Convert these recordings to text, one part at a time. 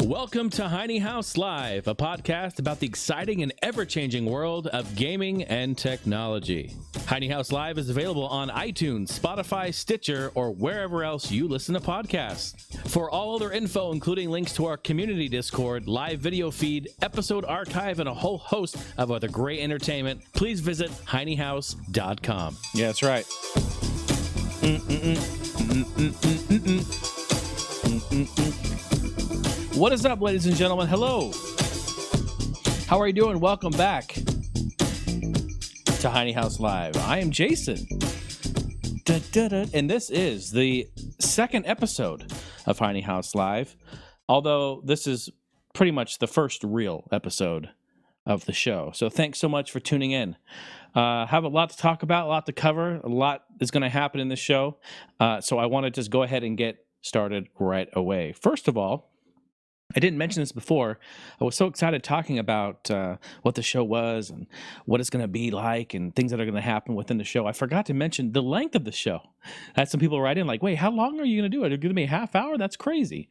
Welcome to Heine House Live, a podcast about the exciting and ever-changing world of gaming and technology. Heine House Live is available on iTunes, Spotify, Stitcher, or wherever else you listen to podcasts. For all other info, including links to our community Discord, live video feed, episode archive, and a whole host of other great entertainment, please visit heinehouse.com. Yeah, that's right. What is up, ladies and gentlemen? Hello. How are you doing? Welcome back to Heine House Live. I am Jason. And this is the second episode of Heine House Live, although this is pretty much the first real episode of the show. So thanks so much for tuning in. Have a lot to talk about, a lot to cover, a lot is going to happen in this show. So I want to just go ahead and get started right away. First of all, I didn't mention this before. I was so excited talking about what the show was and what it's going to be like and things that are going to happen within the show. I forgot to mention the length of the show. I had some people write in like, wait, how long are you going to do it? Are you going to be a half hour? That's crazy.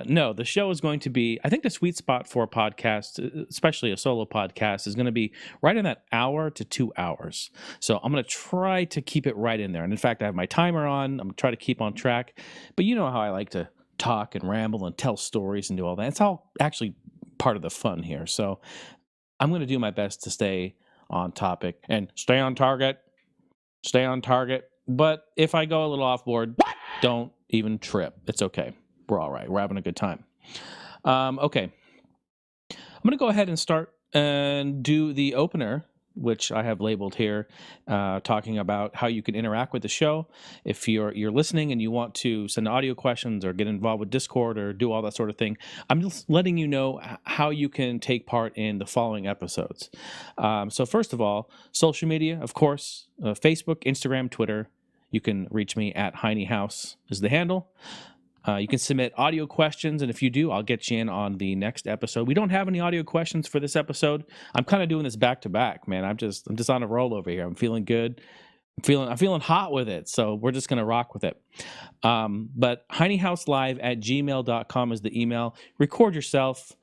No, the show is going to be, I think the sweet spot for a podcast, especially a solo podcast, is going to be right in that hour to 2 hours. So I'm going to try to keep it right in there. And in fact, I have my timer on. I'm going to try to keep on track. But you know how I like to talk and ramble and tell stories and do all that. It's all actually part of the fun here. So I'm going to do my best to stay on topic and stay on target. But if I go a little off board, don't even trip. It's okay. We're all right. We're having a good time. Okay. I'm going to go ahead and start and do the opener, which I have labeled here, talking about how you can interact with the show. If you're listening and you want to send audio questions or get involved with Discord or do all that sort of thing, I'm just letting you know how you can take part in the following episodes. So first of all, social media, of course, Facebook, Instagram, Twitter. You can reach me at Heine House is the handle. You can submit audio questions, and if you do, I'll get you in on the next episode. We don't have any audio questions for this episode. I'm kind of doing this back to back, man. I'm just on a roll over here. I'm feeling good. I'm feeling hot with it, so we're just gonna rock with it. But heinehouselive@gmail.com is the email. Record yourself.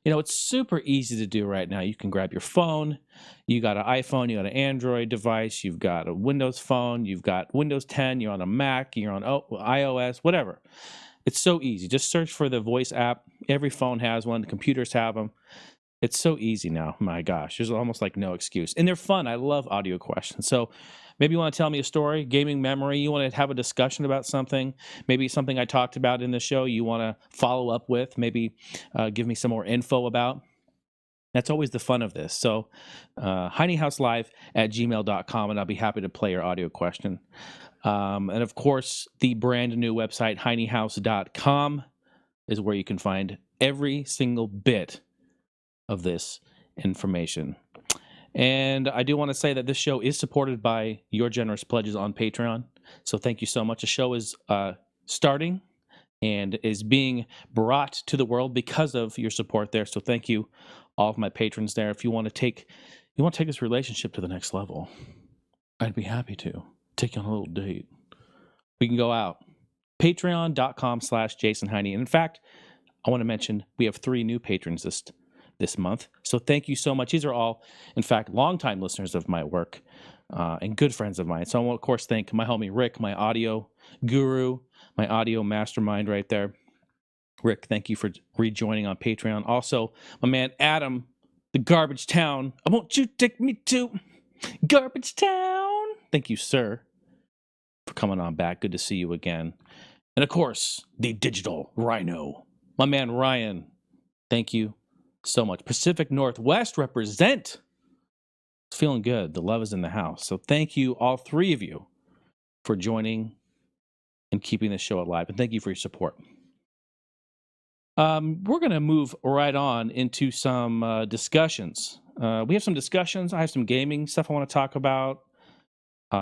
You know, it's super easy to do right now. You can grab your phone. You got an iPhone, you got an Android device, you've got a Windows phone, you've got Windows 10, you're on a Mac, you're on iOS, whatever. It's so easy. Just search for the voice app. Every phone has one. The computers have them. It's so easy now. My gosh, there's almost like no excuse. And they're fun. I love audio questions. So maybe you want to tell me a story, gaming memory. You want to have a discussion about something. Maybe something I talked about in the show you want to follow up with. Maybe give me some more info about. That's always the fun of this. So heinehouselive@gmail.com, and I'll be happy to play your audio question. And of course, the brand new website, heinehouse.com, is where you can find every single bit of this information. And I do want to say that this show is supported by your generous pledges on Patreon. So thank you so much. The show is starting and is being brought to the world because of your support there. So thank you, all of my patrons there. If you want to take this relationship to the next level, I'd be happy to take you on a little date. We can go out. Patreon.com/Jason Heine. And in fact, I want to mention we have 3 new patrons this month. So thank you so much. These are all, in fact, longtime listeners of my work and good friends of mine. So I want to, of course, thank my homie Rick, my audio guru, my audio mastermind right there. Rick, thank you for rejoining on Patreon. Also, my man Adam, the Garbage Town. I want you to take me to Garbage Town. Thank you, sir, for coming on back. Good to see you again. And of course, the Digital Rhino, my man Ryan. Thank you so much. Pacific Northwest represent. It's feeling good. The love is in the house. So thank you, all 3 of you, for joining and keeping this show alive. And thank you for your support. We're going to move right on into some discussions. We have some discussions. I have some gaming stuff I want to talk about.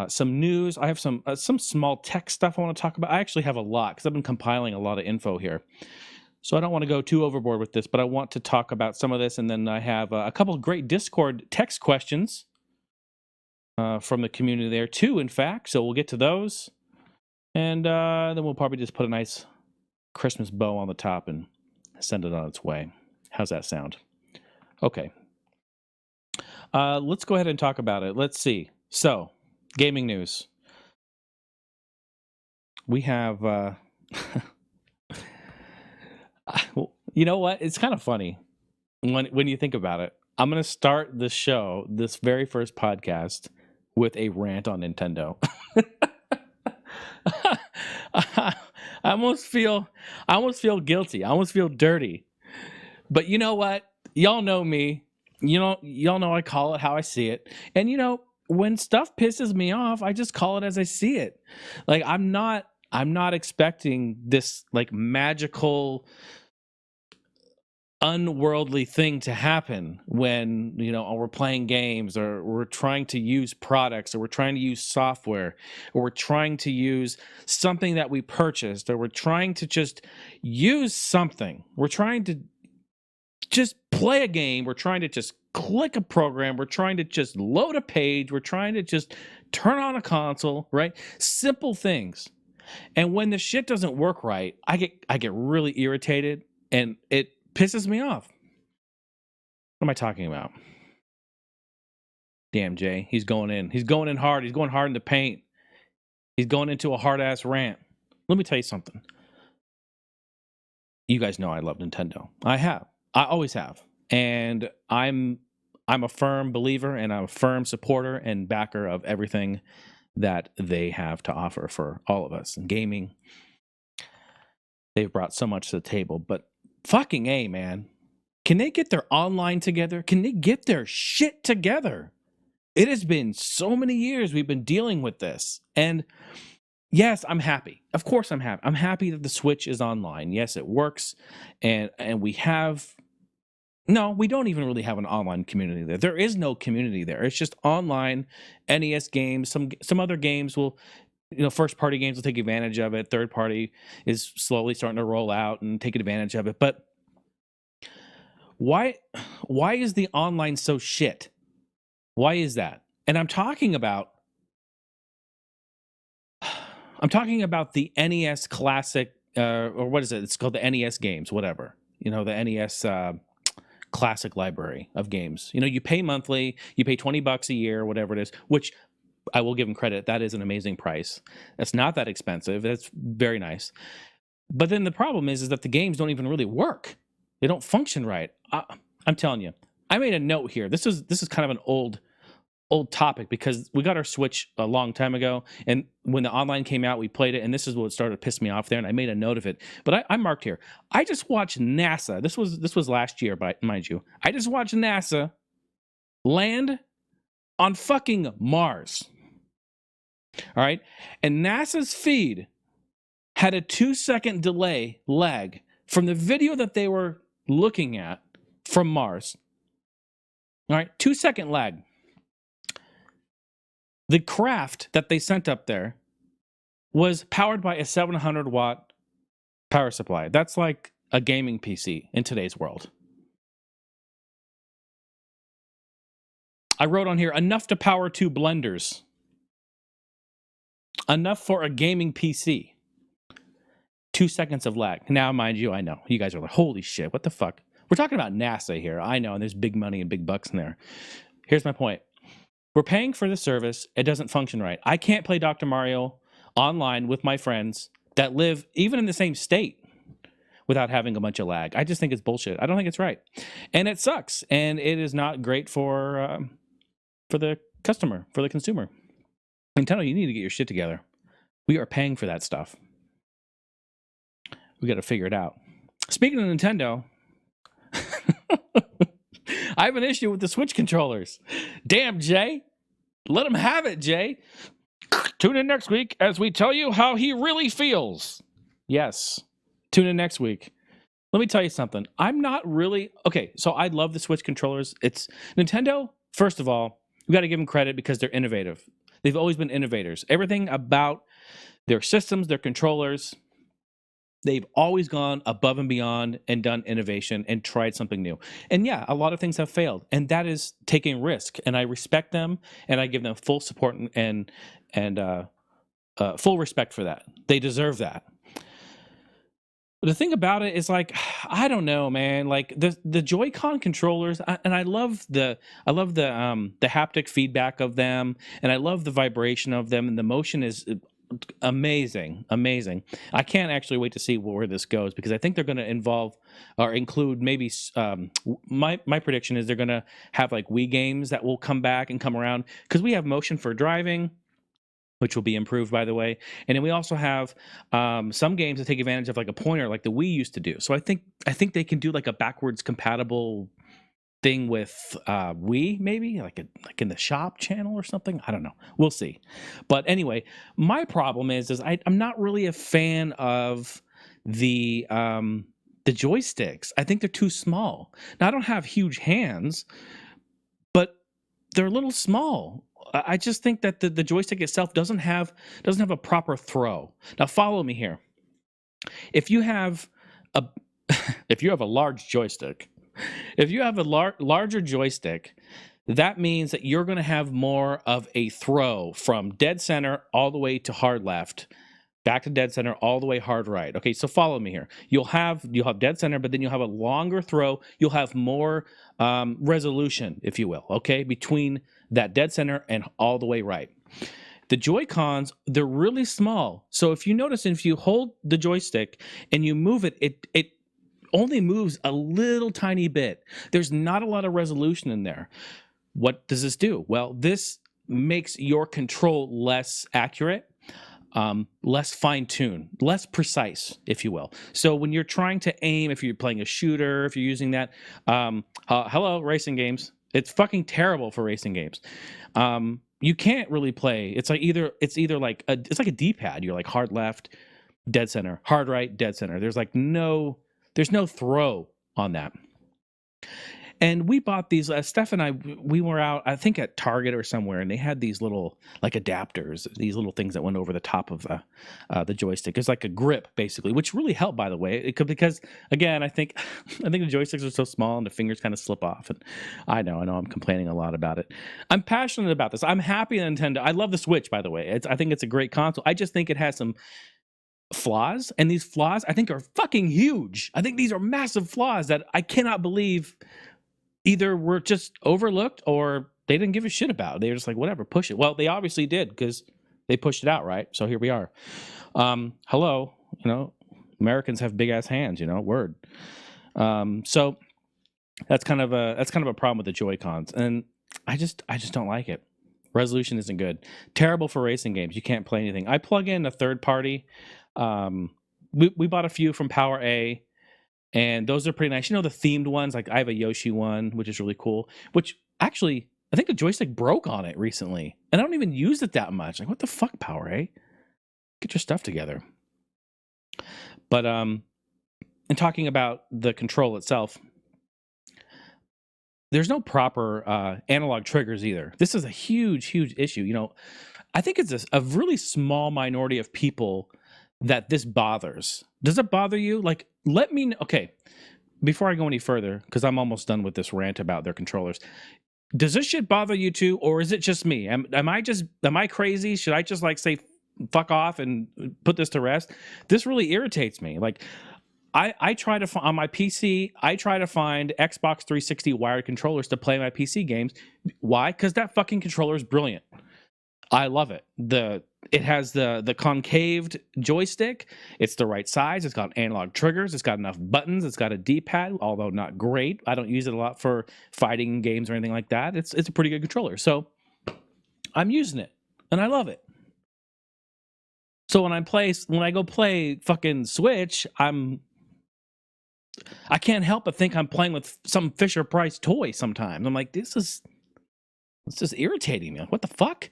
Some news. I have some small tech stuff I want to talk about. I actually have a lot because I've been compiling a lot of info here. So I don't want to go too overboard with this, but I want to talk about some of this. And then I have a couple of great Discord text questions from the community there too, in fact. So we'll get to those. And then we'll probably just put a nice Christmas bow on the top and send it on its way. How's that sound? Okay. Let's go ahead and talk about it. Let's see. So, gaming news. We have, you know what? It's kind of funny when you think about it. I'm going to start the show, this very first podcast, with a rant on Nintendo. I almost feel guilty. I almost feel dirty. But you know what? Y'all know me. Y'all know I call it how I see it. And when stuff pisses me off, I just call it as I see it. Like I'm not expecting this like magical unworldly thing to happen when we're playing games, or we're trying to use products, or we're trying to use software, or we're trying to use something that we purchased, or we're trying to just use something. We're trying to just play a game. We're trying to just click a program. We're trying to just load a page. We're trying to just turn on a console, right? Simple things. And when the shit doesn't work right, I get really irritated, and it pisses me off. What am I talking about? Damn, Jay. He's going in. He's going in hard. He's going hard in the paint. He's going into a hard-ass rant. Let me tell you something. You guys know I love Nintendo. I have. I always have. And I'm a firm believer, and I'm a firm supporter and backer of everything that they have to offer for all of us in gaming. They've brought so much to the table, but fucking A, man. Can they get their online together? Can they get their shit together? It has been so many years we've been dealing with this. And yes, I'm happy. Of course I'm happy. I'm happy that the Switch is online. Yes, it works. And we have... No, we don't even really have an online community there. There is no community there. It's just online NES games. Some other games will... first party games will take advantage of it. Third party is slowly starting to roll out and take advantage of it. But why is the online so shit? Why is that? And I'm talking about the NES classic, or what is it? It's called the NES games, whatever. The NES classic library of games. You pay monthly, you pay $20 a year, whatever it is, which I will give them credit. That is an amazing price. That's not that expensive. That's very nice. But then the problem is that the games don't even really work. They don't function right. I'm telling you. I made a note here. This is kind of an old topic, because we got our Switch a long time ago, and when the online came out, we played it, and this is what started to piss me off there, and I made a note of it. But I marked here. I just watched NASA. This was last year, mind you. I just watched NASA land on fucking Mars. All right? And NASA's feed had a 2-second lag from the video that they were looking at from Mars. All right? 2-second lag. The craft that they sent up there was powered by a 700-watt power supply. That's like a gaming PC in today's world. I wrote on here, enough to power 2 blenders. Enough for a gaming PC. 2 seconds of lag. Now, mind you, I know. You guys are like, holy shit, what the fuck? We're talking about NASA here. I know, and there's big money and big bucks in there. Here's my point. We're paying for the service. It doesn't function right. I can't play Dr. Mario online with my friends that live even in the same state without having a bunch of lag. I just think it's bullshit. I don't think it's right. And it sucks. And it is not great for the customer, for the consumer. Nintendo, you need to get your shit together. We are paying for that stuff. We got to figure it out. Speaking of Nintendo, I have an issue with the Switch controllers. Damn, Jay. Let him have it, Jay. Tune in next week as we tell you how he really feels. Yes. Tune in next week. Let me tell you something. I'm not really... Okay, so I love the Switch controllers. It's Nintendo, first of all, we got to give them credit because they're innovative. They've always been innovators. Everything about their systems, their controllers... They've always gone above and beyond and done innovation and tried something new. And yeah, a lot of things have failed, and that is taking risk. And I respect them, and I give them full support and full respect for that. They deserve that. The thing about it is like I don't know, man. Like the Joy-Con controllers, and I love the haptic feedback of them, and I love the vibration of them, and the motion is amazing, amazing. I can't actually wait to see where this goes because I think they're going to involve or include maybe my prediction is they're going to have like Wii games that will come back and come around because we have motion for driving, which will be improved, by the way. And then we also have some games that take advantage of like a pointer, like the Wii used to do. So I think they can do like a backwards compatible thing with Wii, maybe like in the shop channel or something. I don't know. We'll see. But anyway, my problem is I'm not really a fan of the joysticks. I think they're too small. Now I don't have huge hands, but they're a little small. I just think that the joystick itself doesn't have a proper throw. Now follow me here. If you have a if you have a large joystick, if you have a larger joystick, that means that you're going to have more of a throw from dead center all the way to hard left, back to dead center all the way hard right. Okay, so follow me here. You'll have dead center, but then you'll have a longer throw. You'll have more resolution, if you will, okay, between that dead center and all the way right. The Joy-Cons, they're really small. So if you notice, if you hold the joystick and you move it, it only moves a little tiny bit. There's not a lot of resolution in there. What does this do? Well, this makes your control less accurate, less fine-tuned, less precise, if you will. So when you're trying to aim, if you're playing a shooter, if you're using that, hello, racing games. It's fucking terrible for racing games. You can't really play. It's either like a D-pad. You're like hard left, dead center, hard right, dead center. There's no throw on that. And we bought these. Steph and I, we were out, I think at Target or somewhere, and they had these little like adapters, these little things that went over the top of the joystick. It's like a grip, basically, which really helped, by the way, because again, I think the joysticks are so small and the fingers kind of slip off. And I know, I'm complaining a lot about it. I'm passionate about this. I'm happy that Nintendo. I love the Switch, by the way. I think it's a great console. I just think it has some flaws, and these flaws I think are fucking huge. I think these are massive flaws that I cannot believe either were just overlooked or they didn't give a shit about. They were just like, whatever, push it. Well, they obviously did because they pushed it out, right? So here we are. Hello, Americans have big ass hands, word. So that's kind of a problem with the Joy-Cons, and I just don't like it. Resolution isn't good. Terrible for racing games. You can't play anything. I plug in a third party. We bought a few from Power A. And those are pretty nice. The themed ones, like I have a Yoshi one, which is really cool, which actually, I think the joystick broke on it recently. And I don't even use it that much. Like, what the fuck, Power A? Get your stuff together. But, in talking about the control itself, there's no proper analog triggers either. This is a huge, huge issue. I think it's a really small minority of people that this bothers. Does it bother you? Like, let me know. Okay, before I go any further, because I'm almost done with this rant about their controllers. Does this shit bother you too, or is it just me? Am I crazy? Should I just like say fuck off and put this to rest? This really irritates me. Like, I try to on my PC, I try to find Xbox 360 wired controllers to play my PC games. Why? Because that fucking controller is brilliant. I love it. It has the concaved joystick. It's the right size. It's got analog triggers. It's got enough buttons. It's got a D-pad, although not great. I don't use it a lot for fighting games or anything like that. It's a pretty good controller. So I'm using it, and I love it. So when I go play fucking Switch, I can't help but think I'm playing with some Fisher-Price toy sometimes. I'm like, it's just irritating me. Like, what the fuck?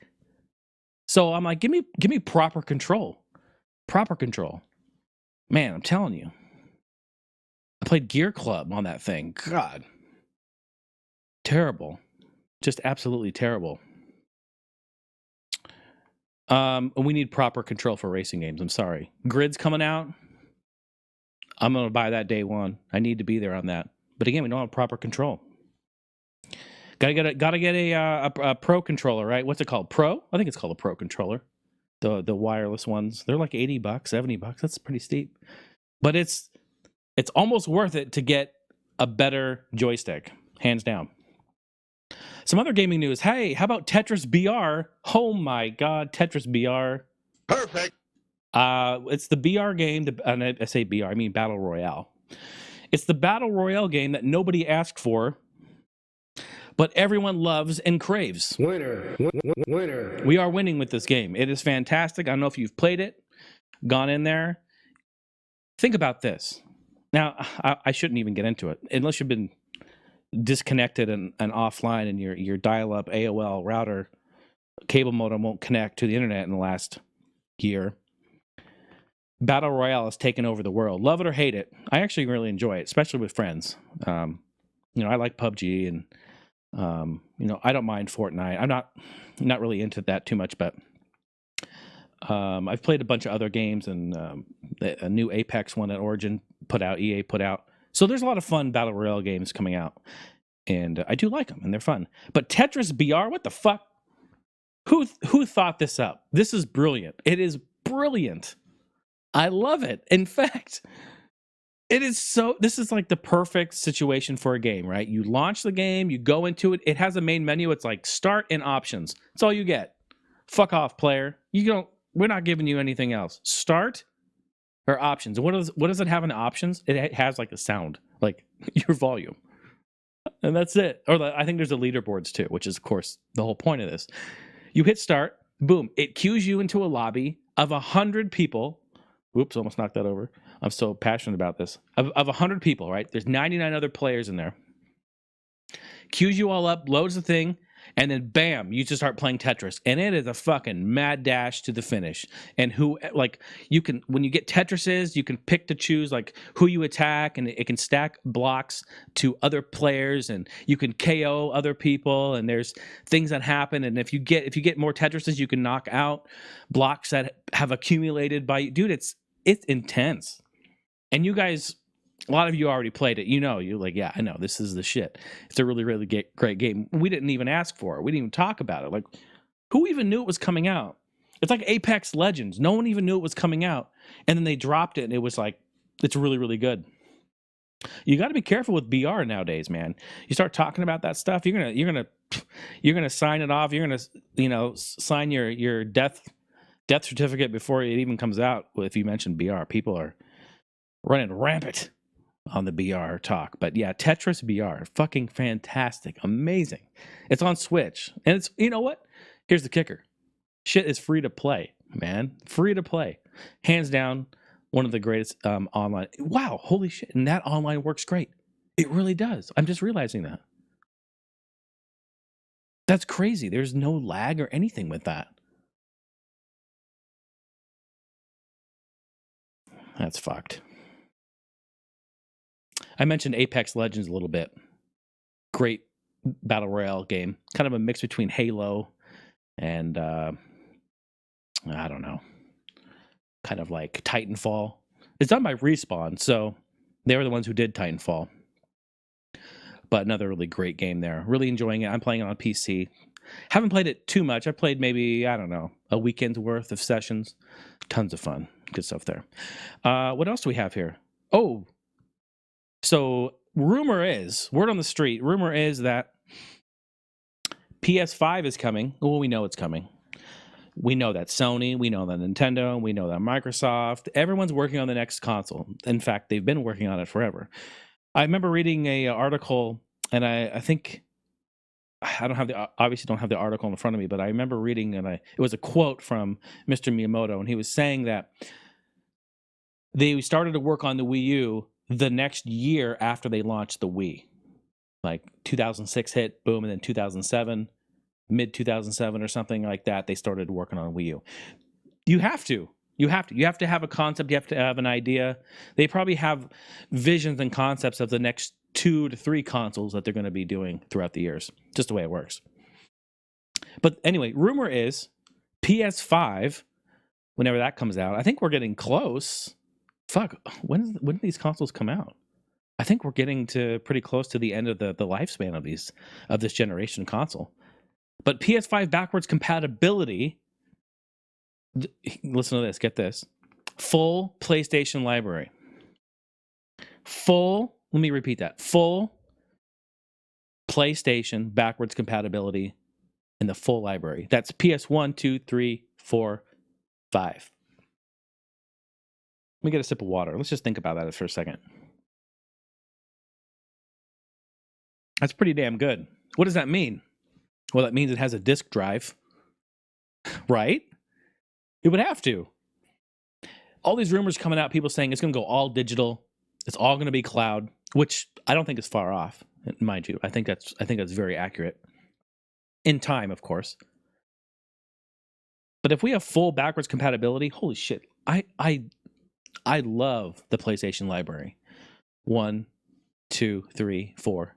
So I'm like, give me proper control. Proper control. Man, I'm telling you. I played Gear Club on that thing. God. Terrible. Just absolutely terrible. We need proper control for racing games. I'm sorry. Grid's coming out. I'm going to buy that day one. I need to be there on that. But again, we don't have proper control. Gotta get a pro controller, right? What's it called? Pro? I think it's called a pro controller. The wireless ones. They're like $80, $70. That's pretty steep. But it's It's almost worth it to get a better joystick, hands down. Some other gaming news. Hey, how about Tetris BR? Oh my God, Tetris BR. Perfect. It's the BR game, and I say BR, I mean Battle Royale. It's the Battle Royale game that nobody asked for, but everyone loves and craves. Winner. Winner. We are winning with this game. It is fantastic. I don't know if you've played it, gone in there. Think about this. Now, I shouldn't even get into it, unless you've been disconnected and offline and your dial-up AOL router cable modem won't connect to the internet in the last year. Battle Royale has taken over the world. Love it or hate it, I actually really enjoy it, especially with friends. I like PUBG, and I don't mind Fortnite. I'm not really into that too much, but I've played a bunch of other games, and a new Apex one that Origin put out, EA put out. So there's a lot of fun Battle Royale games coming out, and I do like them, and they're fun. But Tetris BR, what the fuck? Who thought this up? This is brilliant. It is brilliant. I love it. In fact, this is like the perfect situation for a game, right? You launch the game, you go into it. It has a main menu. It's like start and options. That's all you get. Fuck off, player. We're not giving you anything else. Start or options. What does it have in options? It has like a sound, like your volume. And that's it. Or I think there's the leaderboards too, which is of course the whole point of this. You hit start, boom. It cues you into a lobby of 100 people. Whoops, almost knocked that over. I'm so passionate about this. Of 100 people, right? There's 99 other players in there. Queues you all up, loads the thing, and then bam, you just start playing Tetris. And it is a fucking mad dash to the finish. And when you get Tetrises, you can pick to choose like who you attack, and it can stack blocks to other players, and you can KO other people, and there's things that happen. And if you get more Tetrises, you can knock out blocks that have accumulated by you. Dude, it's intense. And you guys, a lot of you already played it. You're like, yeah, I know, this is the shit. It's a really, really great game. We didn't even ask for it. We didn't even talk about it. Like, who even knew it was coming out? It's like Apex Legends. No one even knew it was coming out. And then they dropped it, and it was like, it's really, really good. You got to be careful with BR nowadays, man. You start talking about that stuff, you're gonna sign it off. You're gonna, sign your death certificate before it even comes out. If you mention BR, people are running rampant on the BR talk. But yeah, Tetris BR, fucking fantastic, amazing. It's on Switch, and it's, you know what? Here's the kicker: shit is free to play, man. Free to play, hands down, one of the greatest online. Wow, holy shit! And that online works great. It really does. I'm just realizing that. That's crazy. There's no lag or anything with that. That's fucked. I mentioned Apex Legends a little bit. Great Battle Royale game. Kind of a mix between Halo and, I don't know, kind of like Titanfall. It's done by Respawn, so they were the ones who did Titanfall. But another really great game there. Really enjoying it. I'm playing it on PC. Haven't played it too much. I played maybe, I don't know, a weekend's worth of sessions. Tons of fun. Good stuff there. What else do we have here? Oh, so word on the street, rumor is that PS5 is coming. Well, we know it's coming. We know that Sony, we know that Nintendo, we know that Microsoft, everyone's working on the next console. In fact, they've been working on it forever. I remember reading a article, and I think obviously don't have the article in front of me, but I remember reading, and it was a quote from Mr. Miyamoto, and he was saying that they started to work on the Wii U the next year after they launched the Wii. Like 2006 hit, boom, and then 2007, mid 2007 or something like that, they started working on Wii U. You have to have a concept. You have to have an idea. They probably have visions and concepts of the next 2 to 3 consoles that they're going to be doing throughout the years. Just the way it works. But anyway, rumor is PS5, whenever that comes out, I think we're getting close. Fuck, when do these consoles come out? I think we're getting to pretty close to the end of the lifespan of this generation console. But PS5 backwards compatibility, listen to this, get this. Full PlayStation library. Let me repeat that. Full PlayStation backwards compatibility in the full library. That's PS1, 2, 3, 4, 5. Let me get a sip of water. Let's just think about that for a second. That's pretty damn good. What does that mean? Well, that means it has a disk drive, right? It would have to. All these rumors coming out, people saying it's going to go all digital. It's all going to be cloud, which I don't think is far off, mind you. I think that's very accurate. In time, of course. But if we have full backwards compatibility, holy shit. I love the PlayStation library. 1, 2, 3, 4.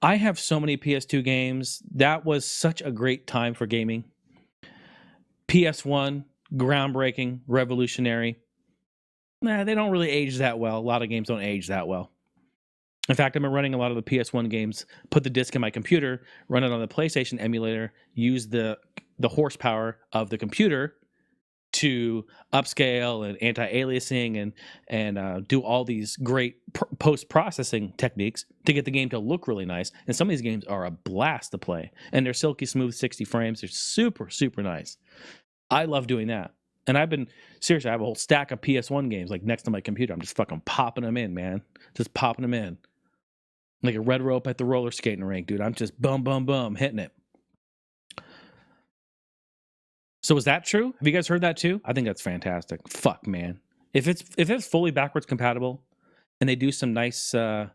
I have so many PS2 games. That was such a great time for gaming. PS1, groundbreaking, revolutionary. They don't really age that well. A lot of games don't age that well. In fact, I've been running a lot of the PS1 games, put the disc in my computer, run it on the PlayStation emulator, use the horsepower of the computer to upscale and anti-aliasing and do all these great post-processing techniques to get the game to look really nice. And some of these games are a blast to play. And they're silky smooth 60 frames. They're super, super nice. I love doing that. And I have a whole stack of PS1 games like next to my computer. I'm just fucking popping them in, man. Just popping them in. Like a red rope at the roller skating rink, dude. I'm just boom, boom, boom, hitting it. So is that true? Have you guys heard that too? I think that's fantastic. Fuck, man. If it's fully backwards compatible and they do some nice if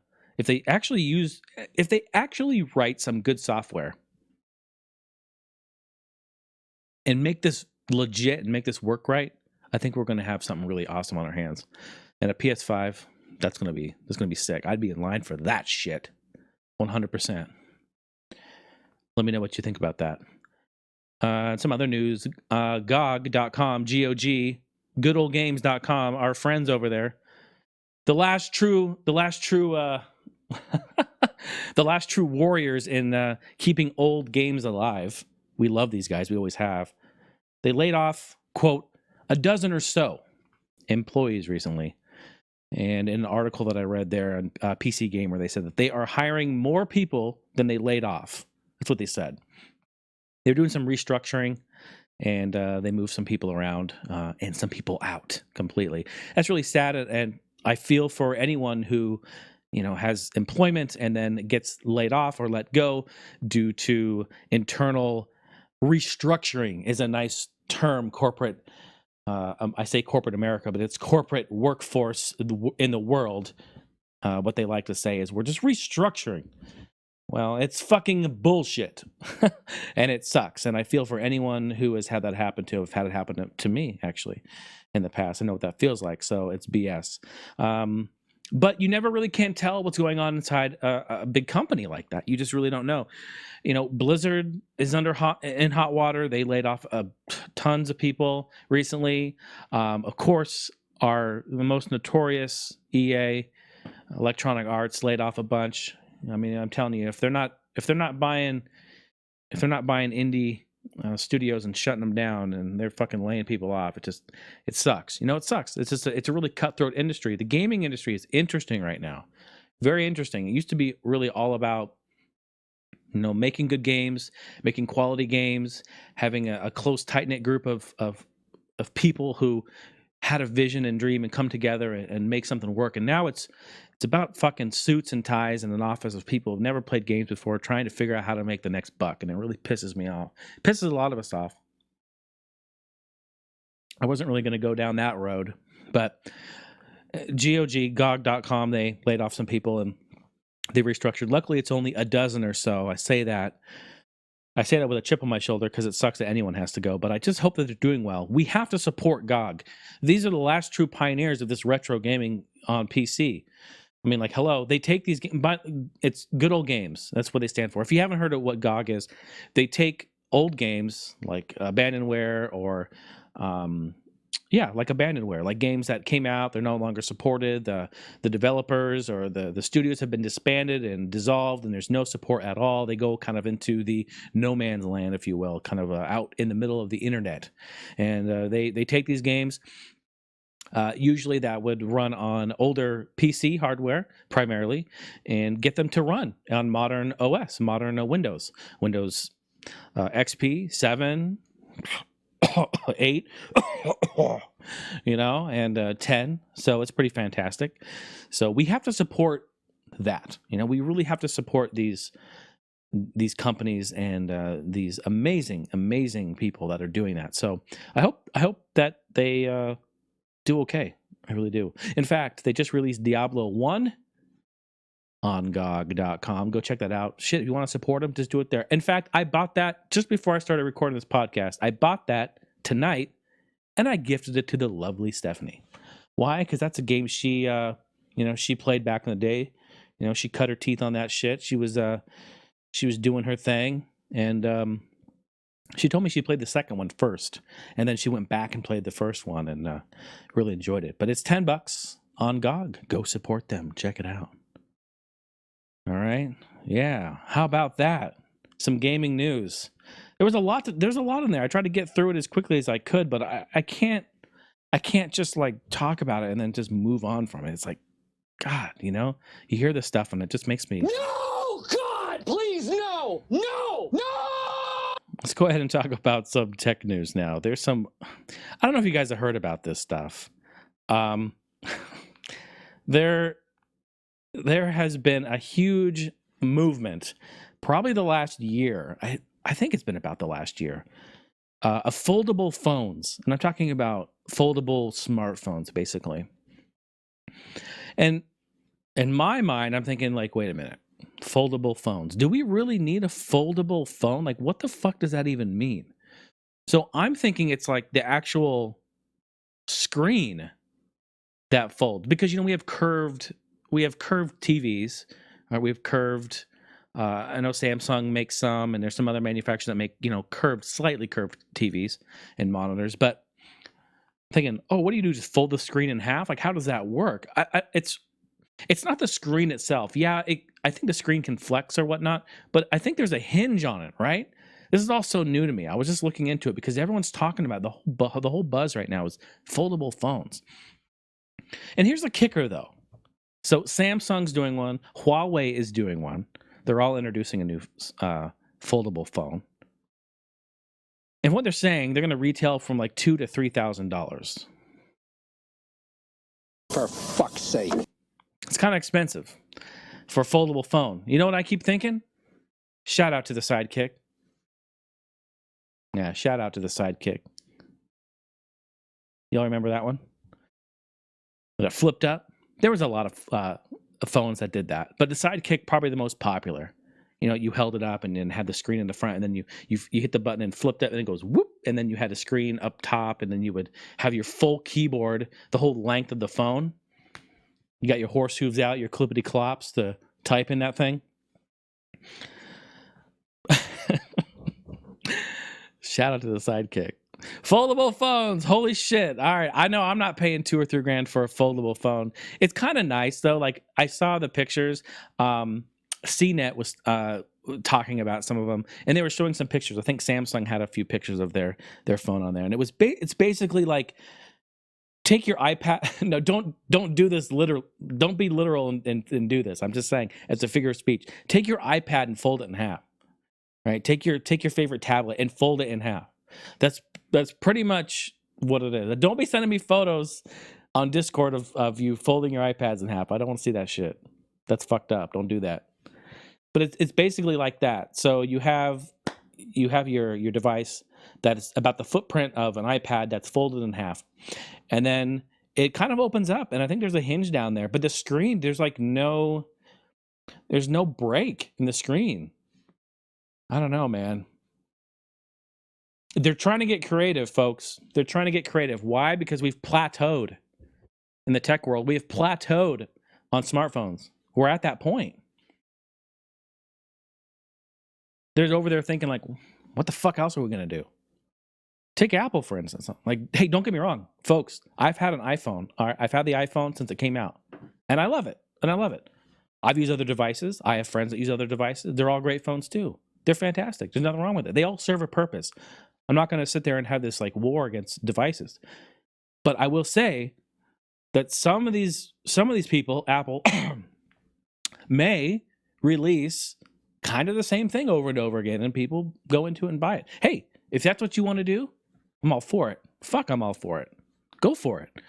they actually write some good software and make this legit and make this work right, I think we're going to have something really awesome on our hands. And a PS5, that's going to be sick. I'd be in line for that shit. 100%. Let me know what you think about that. Some other news, GOG.com, G-O-G, goodoldgames.com, our friends over there. The last true the last true warriors in keeping old games alive. We love these guys. We always have. They laid off, quote, a dozen or so employees recently. And in an article that I read there on PC Gamer, they said that they are hiring more people than they laid off. That's what they said. They're doing some restructuring, and they moved some people around and some people out completely. That's really sad, and I feel for anyone who, has employment and then gets laid off or let go due to internal restructuring. Is a nice term, corporate. I say corporate America, but it's corporate workforce in the world. What they like to say is we're just restructuring. Well, it's fucking bullshit, and it sucks. And I feel for anyone who has had that happen to. I've had it happen to me, actually, in the past. I know what that feels like, so it's BS. But you never really can tell what's going on inside a big company like that. You just really don't know. Blizzard is in hot water. They laid off tons of people recently. Of course, the most notorious EA, Electronic Arts, laid off a bunch. I mean, I'm telling you, if they're not buying indie studios and shutting them down, and they're fucking laying people off, it sucks. It sucks. It's a really cutthroat industry. The gaming industry is interesting right now, very interesting. It used to be really all about making good games, making quality games, having a close, tight knit group of people who had a vision and dream and come together and make something work. And now it's about fucking suits and ties in an office of people who've never played games before trying to figure out how to make the next buck. And it really pisses me off. Pisses a lot of us off. I wasn't really going to go down that road. But GOG.com, they laid off some people and they restructured. Luckily, it's only a dozen or so. I say that with a chip on my shoulder because it sucks that anyone has to go, but I just hope that they're doing well. We have to support GOG. These are the last true pioneers of this retro gaming on PC. I mean, hello, they take these games, but it's good old games. That's what they stand for. If you haven't heard of what GOG is, they take old games like Abandonware or like Abandonware, like games that came out, they're no longer supported. The developers or the studios have been disbanded and dissolved, and there's no support at all. They go kind of into the no man's land, if you will, kind of out in the middle of the internet. And they take these games, Usually that would run on older PC hardware primarily, and get them to run on modern OS, modern Windows, Windows XP 7, 8, and 10. So it's pretty fantastic. So we have to support that. We really have to support these companies and these amazing people that are doing that. So I hope that they do okay. I really do. In fact, they just released Diablo 1 on GOG.com. Go check that out. Shit, if you want to support them, just do it there. In fact, I bought that just before I started recording this podcast. I bought that tonight, and I gifted it to the lovely Stephanie. Why? Because that's a game she played back in the day. She cut her teeth on that shit. She was doing her thing, and she told me she played the second one first, and then she went back and played the first one, and really enjoyed it. But it's $10 on GOG. Go support them. Check it out. All right. Yeah. How about that? Some gaming news. There's a lot in there. I tried to get through it as quickly as I could, but I can't just like talk about it and then just move on from it. It's like, God, you hear this stuff and it just makes me. No! God! Please, no! No! No! Let's go ahead and talk about some tech news now. There's some, I don't know if you guys have heard about this stuff. There has been a huge movement, probably the last year. I think it's been about the last year, of foldable phones. And I'm talking about foldable smartphones, basically. And in my mind, I'm thinking like, wait a minute, foldable phones. Do we really need a foldable phone? Like, what the fuck does that even mean? So I'm thinking it's like the actual screen that folds, because we have curved TVs, we have curved. I know Samsung makes some, and there's some other manufacturers that make slightly curved TVs and monitors. But I'm thinking, oh, what do you do? Just fold the screen in half? Like, how does that work? It's not the screen itself. Yeah, I think the screen can flex or whatnot, but I think there's a hinge on it, right? This is all so new to me. I was just looking into it because everyone's talking about the whole buzz right now is foldable phones. And here's the kicker, though. So Samsung's doing one. Huawei is doing one. They're all introducing a new foldable phone. And what they're saying, they're going to retail from like $2,000 to $3,000. For fuck's sake. It's kind of expensive for a foldable phone. You know what I keep thinking? Shout out to the Sidekick. Yeah, shout out to the Sidekick. Y'all remember that one? That flipped up? There was a lot of phones that did that, but the Sidekick probably the most popular. You held it up and then had the screen in the front, and then you hit the button and flipped it, and it goes whoop, and then you had a screen up top, and then you would have your full keyboard, the whole length of the phone. You got your horse hooves out, your clippity clops to type in that thing. Shout out to the Sidekick. Foldable phones, holy shit. All right, I know I'm not paying $2,000 or $3,000 for a foldable phone. It's kind of nice though. Like, I saw the pictures. CNET was talking about some of them, and they were showing some pictures. I think Samsung had a few pictures of their phone on there, and it's basically like, take your iPad. No, don't do this literal. Don't be literal and do this. I'm just saying, as a figure of speech. Take your iPad and fold it in half. Right? Take your favorite tablet and fold it in half. That's pretty much what it is. Don't be sending me photos on Discord of you folding your iPads in half. I don't want to see that shit. That's fucked up. Don't do that. But it's basically like that. So you have your device that's about the footprint of an iPad that's folded in half, and then it kind of opens up, and I think there's a hinge down there. But the screen, there's no break in the screen. I don't know, man. They're trying to get creative, folks. They're trying to get creative. Why? Because we've plateaued in the tech world. We have plateaued on smartphones. We're at that point. They're over there thinking like, what the fuck else are we going to do? Take Apple, for instance. Like, hey, don't get me wrong, folks. I've had an iPhone. All right, I've had the iPhone since it came out, and I love it. I've used other devices. I have friends that use other devices. They're all great phones too. They're fantastic. There's nothing wrong with it. They all serve a purpose. I'm not going to sit there and have this like war against devices. But I will say that some of these people, Apple, may release kind of the same thing over and over again, and people go into it and buy it. Hey, if that's what you want to do, I'm all for it. Fuck, I'm all for it. Go for it. You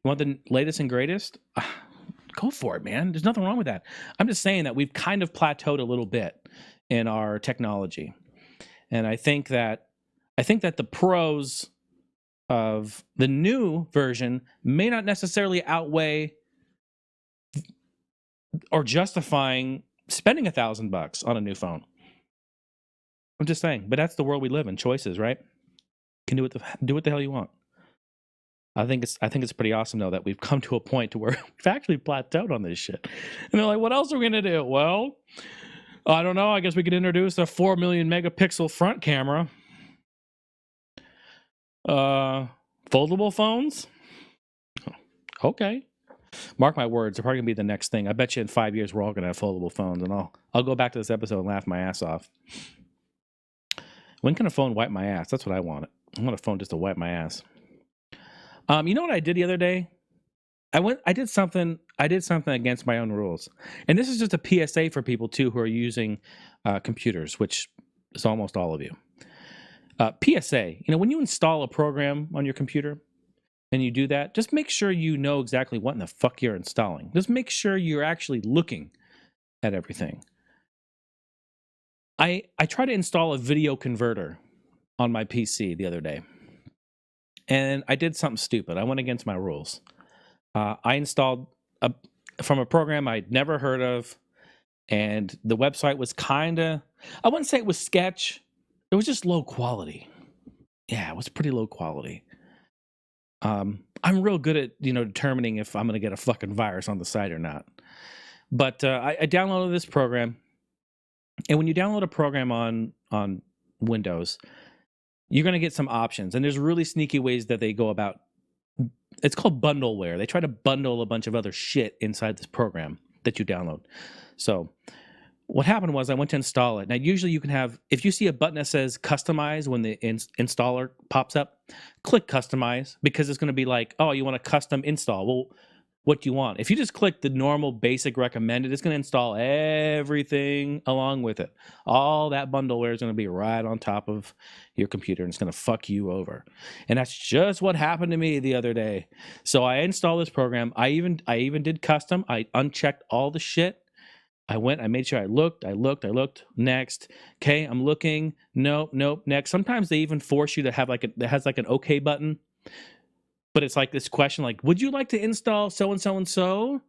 want the latest and greatest? Go for it, man. There's nothing wrong with that. I'm just saying that we've kind of plateaued a little bit in our technology. And I think that the pros of the new version may not necessarily outweigh or justifying spending $1,000 on a new phone. I'm just saying, but that's the world we live in. Choices, right? Can do what the hell you want. I think it's pretty awesome though that we've come to a point to where we've actually plateaued on this shit. And they're like, what else are we gonna do? Well, I don't know. I guess we could introduce a 4 million megapixel front camera. Foldable phones? Okay. Mark my words, they're probably gonna be the next thing. I bet you in 5 years we're all gonna have foldable phones, and I'll go back to this episode and laugh my ass off. When can a phone wipe my ass? That's what I want. I want a phone just to wipe my ass. You know what I did the other day? I did something against my own rules. And this is just a PSA for people too who are using computers, which is almost all of you. PSA, when you install a program on your computer and you do that, just make sure you know exactly what in the fuck you're installing. Just make sure you're actually looking at everything. I tried to install a video converter on my PC the other day. And I did something stupid. I went against my rules. I installed from a program I'd never heard of, and the website was kind of, I wouldn't say it was sketch. It was just low quality. Yeah, it was pretty low quality. I'm real good at, determining if I'm going to get a fucking virus on the site or not. But I downloaded this program. And when you download a program on Windows, you're going to get some options. And there's really sneaky ways that they go about. It's called bundleware. They try to bundle a bunch of other shit inside this program that you download. So what happened was I went to install it. Now, usually you can have, if you see a button that says customize when the installer pops up, click customize, because it's going to be like, oh, you want a custom install. Well, what do you want? If you just click the normal basic recommended, it's going to install everything along with it. All that bundleware is going to be right on top of your computer, and it's going to fuck you over. And that's just what happened to me the other day. So I installed this program. I even did custom. I unchecked all the shit. I made sure I looked, next. Okay, I'm looking. Nope, next. Sometimes they even force you to have that has like an okay button. But it's like this question, like, would you like to install so-and-so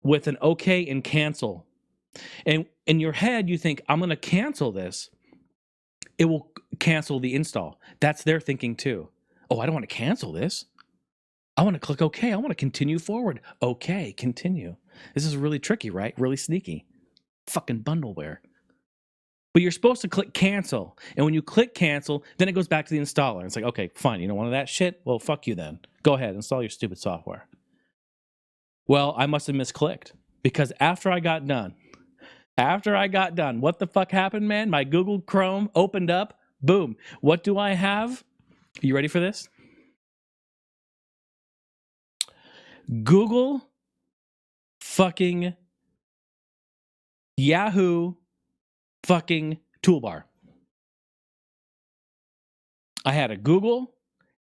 with an okay and cancel? And in your head, you think, I'm going to cancel this. It will cancel the install. That's their thinking too. Oh, I don't want to cancel this. I want to click okay. I want to continue forward. Okay, continue. This is really tricky, right? Really sneaky. Fucking bundleware. But you're supposed to click cancel. And when you click cancel, then it goes back to the installer. It's like, okay, fine. You don't want that shit? Well, fuck you then. Go ahead, install your stupid software. Well, I must have misclicked, because after I got done, what the fuck happened, man? My Google Chrome opened up. Boom. What do I have? Are you ready for this? Google fucking Yahoo fucking toolbar. I had a Google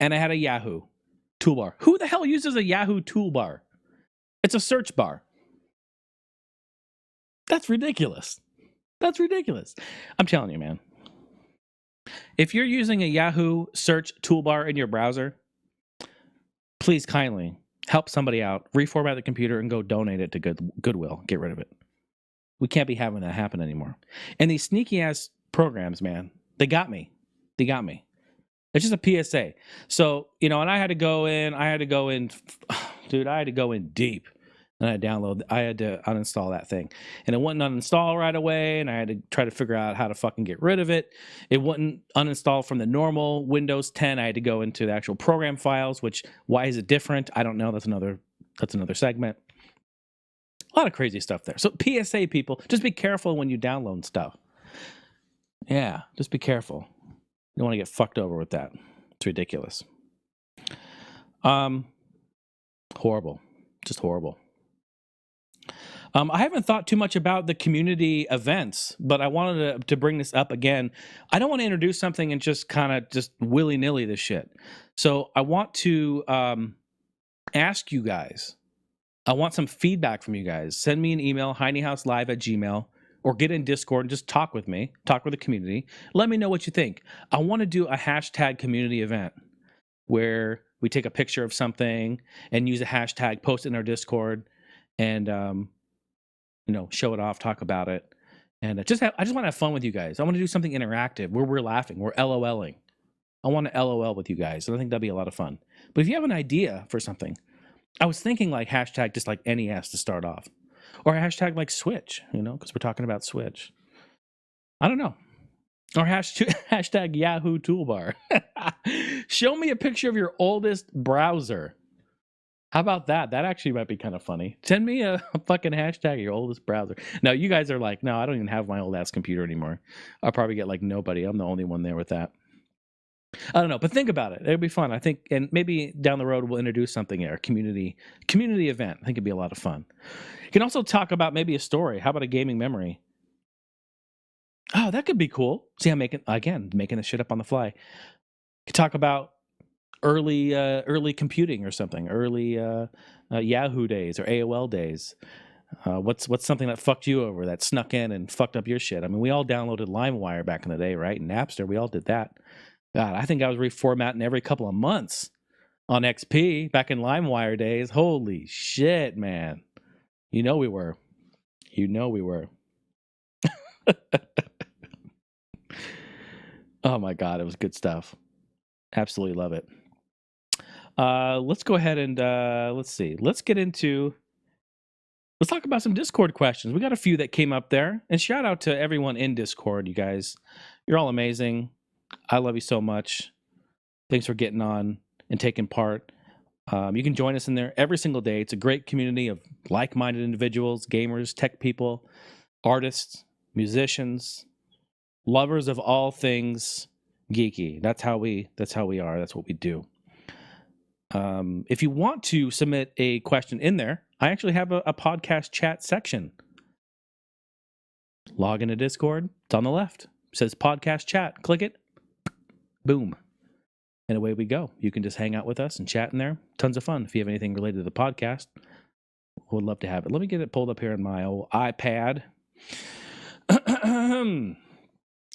and I had a Yahoo toolbar. Who the hell uses a Yahoo toolbar? It's a search bar. That's ridiculous. I'm telling you, man. If you're using a Yahoo search toolbar in your browser, please kindly help somebody out, reformat the computer, and go donate it to Goodwill. Get rid of it. We can't be having that happen anymore. And these sneaky ass programs, man, they got me. It's just a PSA. So, and I had to go in, dude, I had to go in deep. And I had to uninstall that thing. And it wouldn't uninstall right away, and I had to try to figure out how to fucking get rid of it. It wouldn't uninstall from the normal Windows 10. I had to go into the actual program files, which, why is it different? I don't know. That's another segment. A lot of crazy stuff there. So PSA, people, just be careful when you download stuff. Yeah, just be careful. You don't want to get fucked over with that. It's ridiculous. Horrible. Just horrible. I haven't thought too much about the community events, but I wanted to bring this up again. I don't want to introduce something and just kind of just willy-nilly this shit. So I want to ask you guys. I want some feedback from you guys. Send me an email, heinehouselive@gmail.com, or get in Discord and just talk with me, talk with the community. Let me know what you think. I want to do a hashtag community event where we take a picture of something and use a hashtag, post it in our Discord, and show it off, talk about it, and I just want to have fun with you guys. I want to do something interactive where we're laughing, we're LOLing. I want to LOL with you guys, and I think that'd be a lot of fun. But if you have an idea for something, I was thinking like hashtag just like NES to start off, or hashtag like Switch, because we're talking about Switch. I don't know. Or hashtag Yahoo Toolbar. Show me a picture of your oldest browser. How about that? That actually might be kind of funny. Send me a fucking hashtag of your oldest browser. Now, you guys are like, no, I don't even have my old ass computer anymore. I'll probably get like nobody. I'm the only one there with that. I don't know, but think about it. It'll be fun, I think, and maybe down the road we'll introduce something here, a community event. I think it'd be a lot of fun. You can also talk about maybe a story. How about a gaming memory? Oh, that could be cool. See, I'm making this shit up on the fly. You could talk about early computing or something, early Yahoo days or AOL days. What's something that fucked you over, that snuck in and fucked up your shit? I mean, we all downloaded LimeWire back in the day, right? And Napster, we all did that. God, I think I was reformatting every couple of months on XP back in LimeWire days. Holy shit, man. We were. Oh my God, it was good stuff. Absolutely love it. Let's go ahead and let's see. Let's talk about some Discord questions. We got a few that came up there. And shout out to everyone in Discord, you guys. You're all amazing. I love you so much. Thanks for getting on and taking part. You can join us in there every single day. It's a great community of like-minded individuals, gamers, tech people, artists, musicians, lovers of all things geeky. That's how we are. That's what we do. If you want to submit a question in there, I actually have a podcast chat section. Log into Discord. It's on the left. It says podcast chat. Click it. Boom. And away we go. You can just hang out with us and chat in there. Tons of fun. If you have anything related to the podcast, would love to have it. Let me get it pulled up here on my old iPad.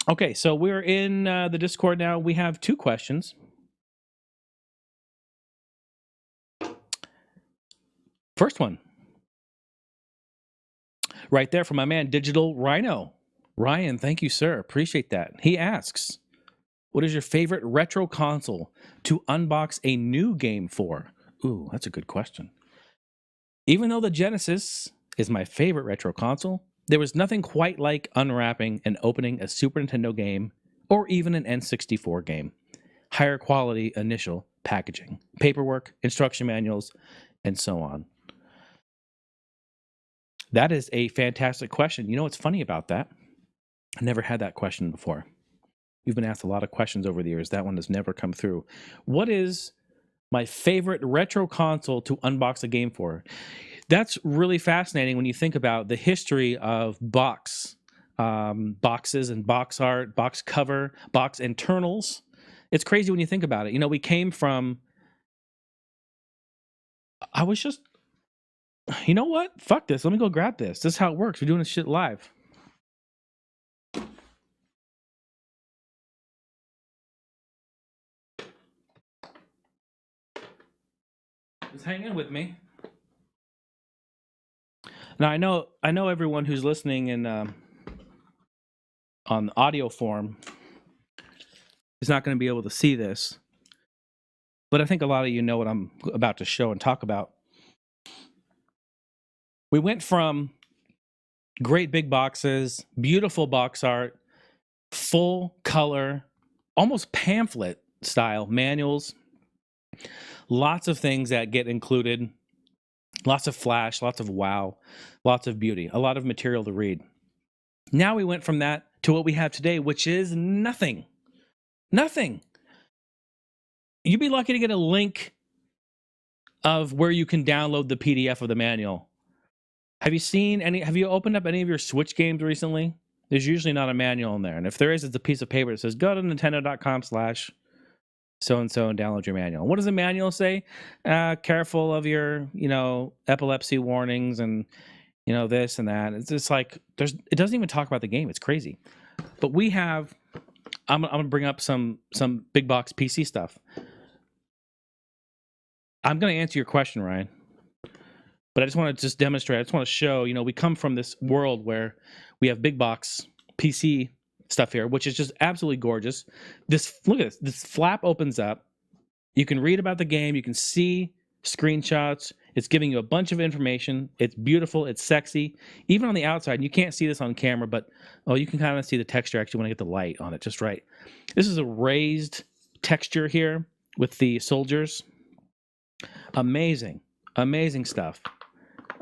Okay, so we're in the Discord now. We have 2 questions. First one. Right there from my man, Digital Rhino. Ryan, thank you, sir. Appreciate that. He asks, what is your favorite retro console to unbox a new game for? Ooh, that's a good question. Even though the Genesis is my favorite retro console, there was nothing quite like unwrapping and opening a Super Nintendo game or even an N64 game. Higher quality initial packaging, paperwork, instruction manuals, and so on. That is a fantastic question. You know what's funny about that? I never had that question before. You've been asked a lot of questions over the years. That one has never come through. What is my favorite retro console to unbox a game for? That's really fascinating when you think about the history of boxes and box art, box cover, box internals. It's crazy when you think about it. We came from... I was just... You know what? Fuck this. Let me go grab this. This is how it works. We're doing this shit live. Just hang in with me. Now I know everyone who's listening in on audio form is not going to be able to see this, but I think a lot of you know what I'm about to show and talk about. We went from great big boxes, beautiful box art, full color, almost pamphlet style manuals, lots of things that get included, lots of flash, lots of wow, lots of beauty, a lot of material to read. Now we went from that to what we have today, which is nothing. Nothing. You'd be lucky to get a link of where you can download the PDF of the manual. Have you opened up any of your Switch games recently? There's usually not a manual in there. And if there is, it's a piece of paper that says, go to nintendo.com/so-and-so and download your manual. What does the manual say? Careful of your, epilepsy warnings and, this and that. It's just like, it doesn't even talk about the game. It's crazy. But we have, I'm going to bring up some big box PC stuff. I'm going to answer your question, Ryan. But I just want to demonstrate. I just want to show, we come from this world where we have big box PC stuff here, which is just absolutely gorgeous. Look at this. This flap opens up. You can read about the game. You can see screenshots. It's giving you a bunch of information. It's beautiful. It's sexy. Even on the outside, and you can't see this on camera, but you can kind of see the texture actually when I get the light on it just right. This is a raised texture here with the soldiers. Amazing stuff.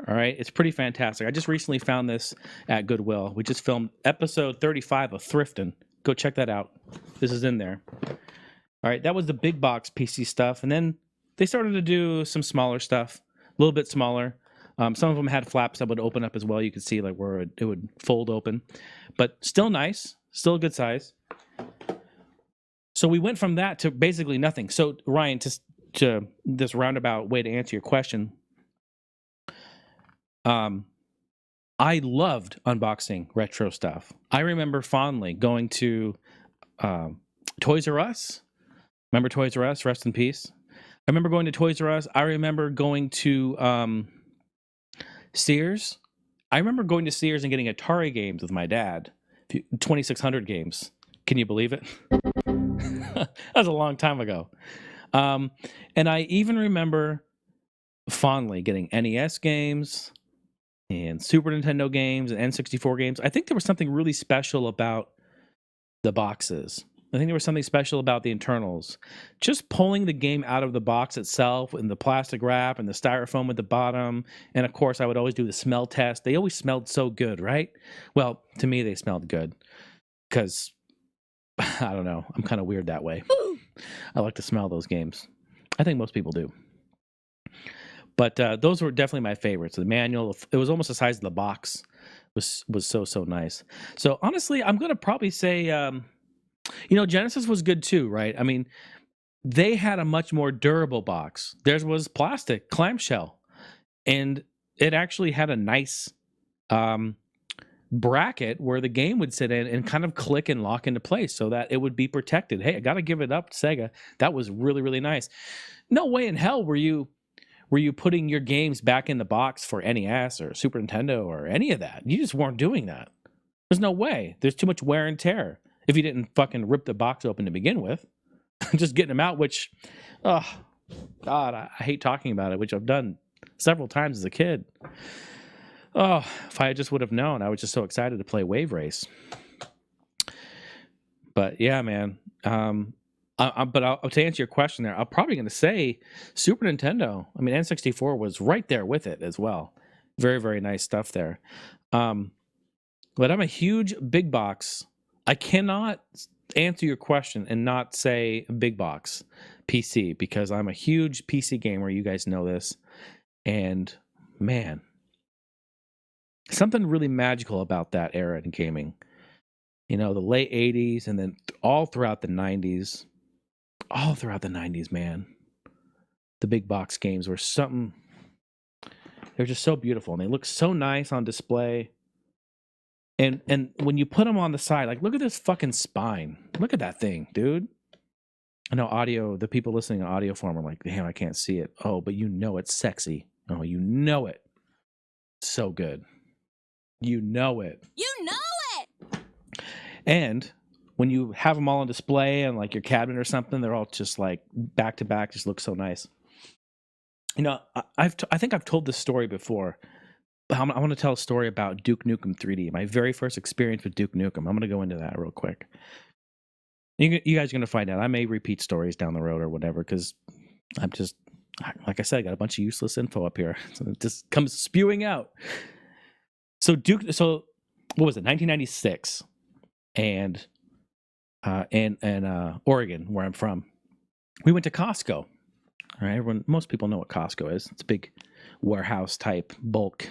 All right, it's pretty fantastic. I just recently found this at Goodwill. We just filmed episode 35 of Thriftin'. Go check that out. This is in there. All right, that was the big box PC stuff. And then they started to do some smaller stuff, a little bit smaller. Some of them had flaps that would open up as well. You could see like where it would fold open. But still nice, still a good size. So we went from that to basically nothing. So Ryan, to this roundabout way to answer your question, I loved unboxing retro stuff. I remember fondly going to Toys R Us. Remember Toys R Us? Rest in peace. I remember going to Toys R Us. I remember going to Sears. I remember going to Sears and getting Atari games with my dad. 2600 games. Can you believe it? That was a long time ago. And I even remember fondly getting NES games and Super Nintendo games and N64 games. I think there was something really special about the boxes. I think there was something special about the internals. Just pulling the game out of the box itself and the plastic wrap and the styrofoam at the bottom. And of course, I would always do the smell test. They always smelled so good, right? Well, to me, they smelled good because, I don't know, I'm kind of weird that way. I like to smell those games. I think most people do. But those were definitely my favorites. The manual, it was almost the size of the box. Was so nice. So honestly, I'm going to probably say, Genesis was good too, right? I mean, they had a much more durable box. Theirs was plastic, clamshell. And it actually had a nice bracket where the game would sit in and kind of click and lock into place so that it would be protected. Hey, I got to give it up to Sega. That was really, really nice. No way in hell were you putting your games back in the box for NES or Super Nintendo or any of that. You just weren't doing that. There's no way. There's too much wear and tear if you didn't fucking rip the box open to begin with. Just getting them out, which, oh, God, I hate talking about it, which I've done several times as a kid. Oh, if I just would have known, I was just so excited to play Wave Race. But yeah, man. But to answer your question there, I'm probably going to say Super Nintendo. I mean, N64 was right there with it as well. Very, very nice stuff there. But I'm a huge big box. I cannot answer your question and not say big box PC because I'm a huge PC gamer. You guys know this. And man, something really magical about that era in gaming. The late 80s and then all throughout the 90s. All throughout the 90s, man. The big box games were something. They're just so beautiful and they look so nice on display. And when you put them on the side, like, look at this fucking spine. Look at that thing, dude. I know the people listening to audio form are like, damn, I can't see it. Oh, but it's sexy. Oh, you know it. So good. You know it. You know it! And when you have them all on display and like your cabinet or something, they're all just like back to back, just look so nice. I think I've told this story before. I want to tell a story about Duke Nukem 3D. My very first experience with Duke Nukem. I'm going to go into that real quick. You guys are going to find out. I may repeat stories down the road or whatever because I'm just, like I said, I got a bunch of useless info up here. So it just comes spewing out. So what was it? 1996, and Oregon, where I'm from, we went to Costco. All right, most people know what Costco is. It's a big warehouse type bulk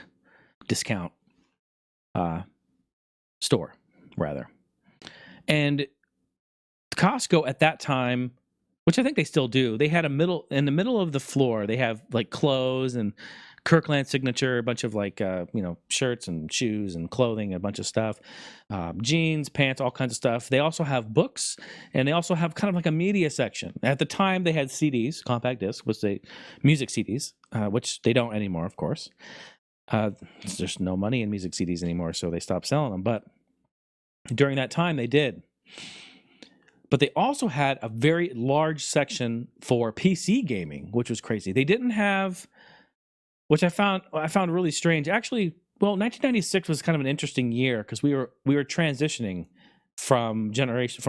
discount store, rather. And Costco at that time, which I think they still do, they had in the middle of the floor, they have like clothes and Kirkland signature, a bunch of like, shirts and shoes and clothing, a bunch of stuff, jeans, pants, all kinds of stuff. They also have books, and they also have kind of like a media section. At the time, they had CDs, compact discs, music CDs, which they don't anymore, of course. There's no money in music CDs anymore, so they stopped selling them. But during that time, they did. But they also had a very large section for PC gaming, which was crazy. They didn't have, which I found really strange. Actually, 1996 was kind of an interesting year because we were transitioning from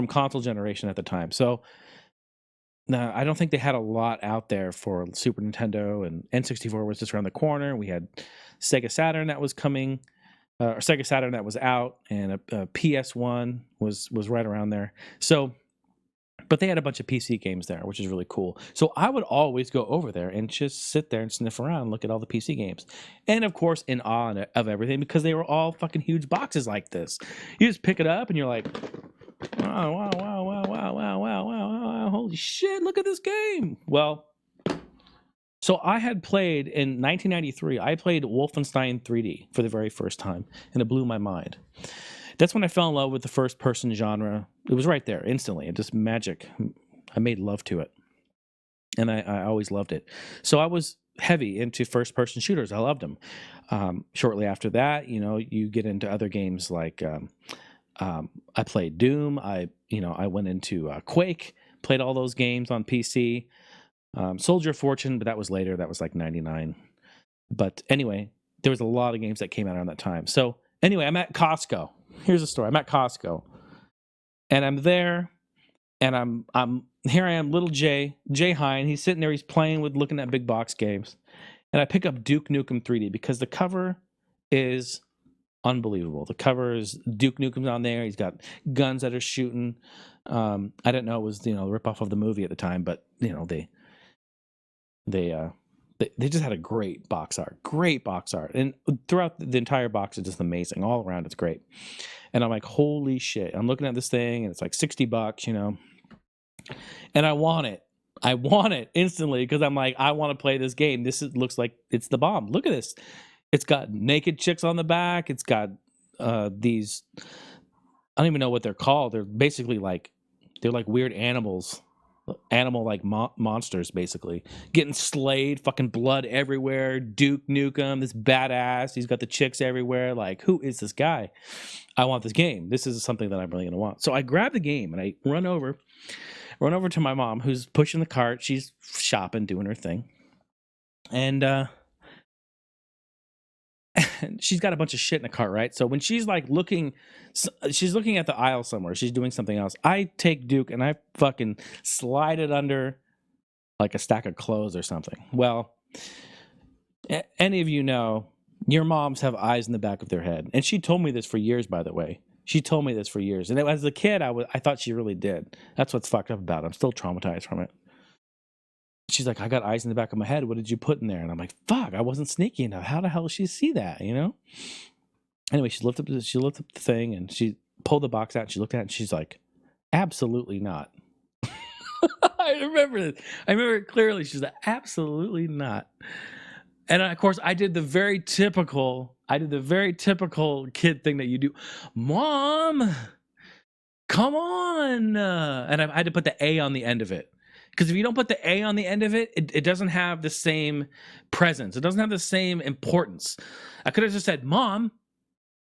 console generation at the time. So no, I don't think they had a lot out there for Super Nintendo, and N64 was just around the corner. We had Sega Saturn that was coming, or Sega Saturn that was out, and a PS1 was right around there. So, but they had a bunch of PC games there, which is really cool. So I would always go over there and just sit there and sniff around and look at all the PC games. And of course, in awe of everything, because they were all fucking huge boxes like this. You just pick it up and you're like, wow, holy shit, look at this game. Well, so I had played in 1993, I played Wolfenstein 3D for the very first time, and it blew my mind. That's when I fell in love with the first-person genre. It was right there, instantly. It just magic. I made love to it. And I always loved it. So I was heavy into first-person shooters. I loved them. Shortly after that, you get into other games like I played Doom. I went into Quake, played all those games on PC. Soldier of Fortune, but that was later. That was like 99. But anyway, there was a lot of games that came out around that time. So anyway, I'm at Costco. Here's the story. I'm at Costco, and I'm there, and I'm here. I am, little Jay Heine. He's sitting there. He's looking at big box games, and I pick up Duke Nukem 3D because the cover is unbelievable. The cover is Duke Nukem's on there. He's got guns that are shooting. I didn't know it was the ripoff of the movie at the time, but they just had a great box art, and throughout the entire box is just amazing. All around, it's great. And I'm like, holy shit! I'm looking at this thing, and it's like $60, and I want it instantly because I'm like, I want to play this game. Looks like it's the bomb. Look at this. It's got naked chicks on the back. It's got these. I don't even know what they're called. They're basically they're like weird animals. Animal monsters, basically getting slayed, fucking blood everywhere. Duke Nukem, this badass. He's got the chicks everywhere. Like, who is this guy? I want this game. This is something that I'm really gonna want. So I grab the game and I run over to my mom, who's pushing the cart. She's shopping, doing her thing, and she's got a bunch of shit in the cart, right? So when she's looking at the aisle somewhere, she's doing something else. I take Duke and I fucking slide it under like a stack of clothes or something. Well, any of you know, your moms have eyes in the back of their head. And she told me this for years, by the way. She told me this for years. And as a kid, I thought she really did. That's what's fucked up about it. I'm still traumatized from it. She's like, I got eyes in the back of my head. What did you put in there? And I'm like, fuck, I wasn't sneaky enough. How the hell did she see that, Anyway, she lifted up the thing and she pulled the box out and she looked at it and she's like, absolutely not. I remember it clearly. She's like, absolutely not. And of course, I did the very typical kid thing that you do. Mom, come on. And I had to put the A on the end of it. Because if you don't put the A on the end of it, it doesn't have the same presence. It doesn't have the same importance. I could have just said, Mom.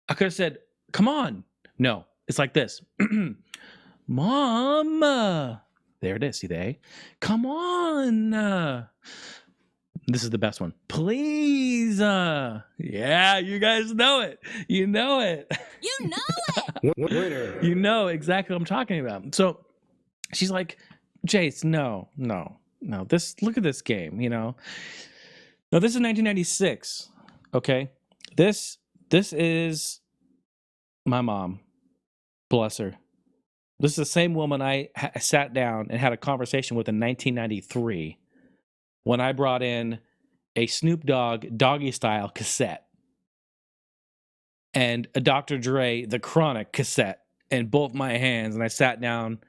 I could have said, come on. No, it's like this. Mom. There it is. See the A? Come on. This is the best one. Please. Yeah, you guys know it. You know it. You know it. Winner. You know exactly what I'm talking about. So she's like, Jace, no. Look at this game, No, this is 1996. Okay? This is my mom. Bless her. This is the same woman I sat down and had a conversation with in 1993 when I brought in a Snoop Dogg Doggy Style cassette and a Dr. Dre The Chronic cassette in both my hands. And I sat down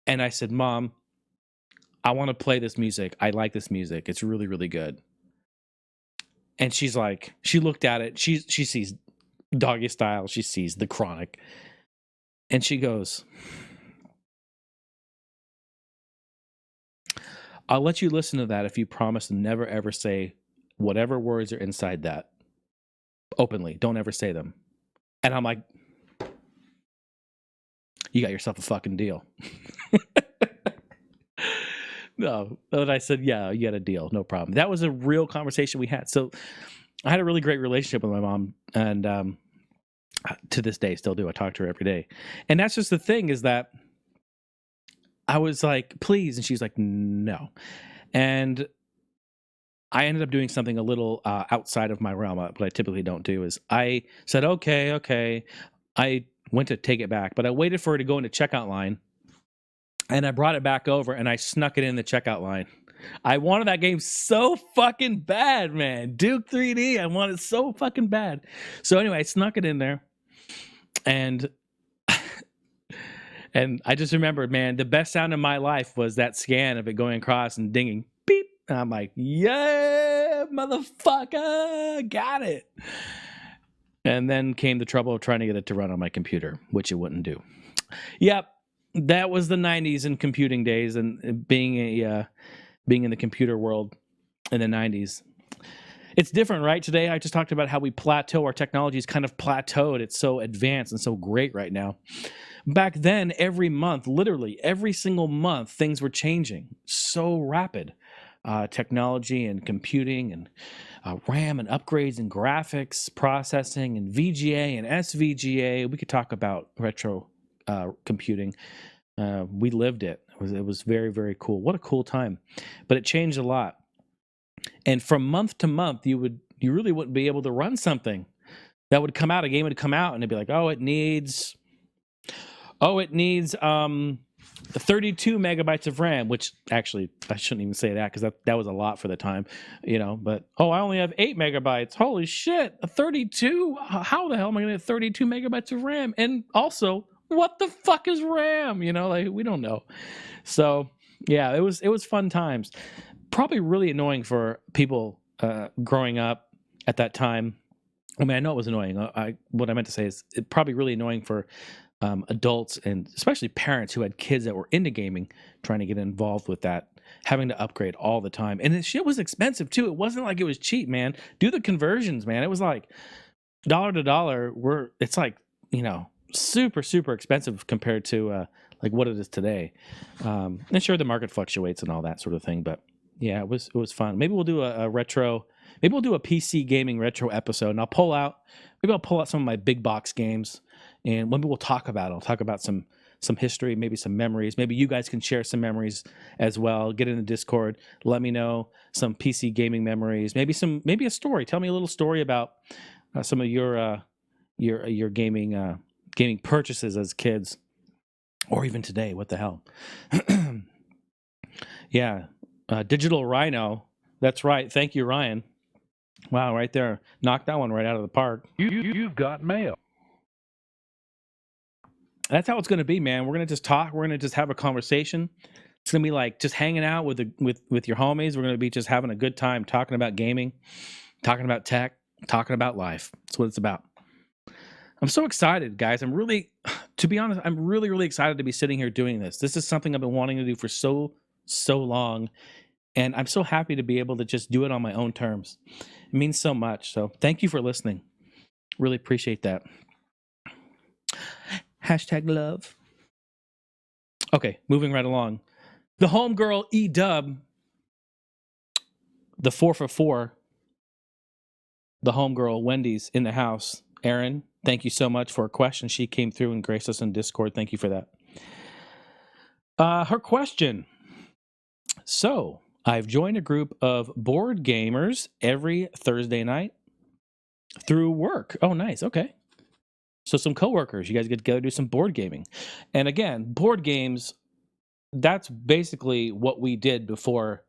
and I said, Mom, I want to play this music. I like this music. It's really, really good. And she's like, she looked at it. She sees Doggy Style. She sees The Chronic. And she goes, I'll let you listen to that if you promise to never, ever say whatever words are inside that openly. Don't ever say them. And I'm like, you got yourself a fucking deal. No. And I said, yeah, you got a deal. No problem. That was a real conversation we had. So I had a really great relationship with my mom. And to this day, still do. I talk to her every day. And that's just the thing is that I was like, please. And she's like, no. And I ended up doing something a little outside of my realm. What I typically don't do is I said, okay. I went to take it back, but I waited for her to go into checkout line. And I brought it back over and I snuck it in the checkout line. I wanted that game so fucking bad, man. Duke 3D, I wanted it so fucking bad. So anyway, I snuck it in there. And I just remembered, man, the best sound in my life was that scan of it going across and dinging, beep. And I'm like, yeah, motherfucker, got it. And then came the trouble of trying to get it to run on my computer, which it wouldn't do. Yep. That was the 90s and computing days and being in the computer world in the 90s. It's different, right? Today, I just talked about how we plateau. Our technology is kind of plateaued. It's so advanced and so great right now. Back then, every month, literally every single month, things were changing. So rapid. Technology and computing and RAM and upgrades and graphics processing and VGA and SVGA. We could talk about retro computing. We lived it. It was very, very cool. What a cool time. But it changed a lot. And from month to month, you really wouldn't be able to run something that would come out. A game would come out and it'd be like, it needs 32 megabytes of RAM, which actually I shouldn't even say that because that was a lot for the time, but I only have 8 megabytes. Holy shit, a 32? How the hell am I going to have 32 megabytes of RAM? And also, what the fuck is RAM? We don't know. So yeah, it was fun times. Probably really annoying for people growing up at that time. I mean, I know it was annoying. What I meant to say is it probably really annoying for adults and especially parents who had kids that were into gaming, trying to get involved with that, having to upgrade all the time. And the shit was expensive too. It wasn't like it was cheap, man. Do the conversions, man. It was like dollar to dollar. It's like, super, super expensive compared to like what it is today. And sure, the market fluctuates and all that sort of thing. But yeah, it was fun. Maybe we'll do a retro. Maybe we'll do a PC gaming retro episode, and I'll pull out some of my big box games, and maybe we'll talk about it. I'll talk about some history, maybe some memories. Maybe you guys can share some memories as well. Get in the Discord. Let me know some PC gaming memories. Maybe a story. Tell me a little story about some of your gaming purchases as kids, or even today. What the hell? Yeah, Digital Rhino. That's right. Thank you, Ryan. Wow, right there. Knocked that one right out of the park. You've got mail. That's how it's going to be, man. We're going to just talk. We're going to just have a conversation. It's going to be like just hanging out with your homies. We're going to be just having a good time talking about gaming, talking about tech, talking about life. That's what it's about. I'm so excited, guys. To be honest, I'm really, really excited to be sitting here doing this. This is something I've been wanting to do for so long. And I'm so happy to be able to just do it on my own terms. It means so much. So thank you for listening. Really appreciate that. #love. Okay, moving right along. The homegirl E-Dub, the 4 for 4, the homegirl Wendy's in the house. Erin, thank you so much for a question. She came through and graced us in Discord. Thank you for that. Her question. So, I've joined a group of board gamers every Thursday night through work. Oh, nice. Okay. So some coworkers, you guys get together, do some board gaming. And again, board games, that's basically what we did before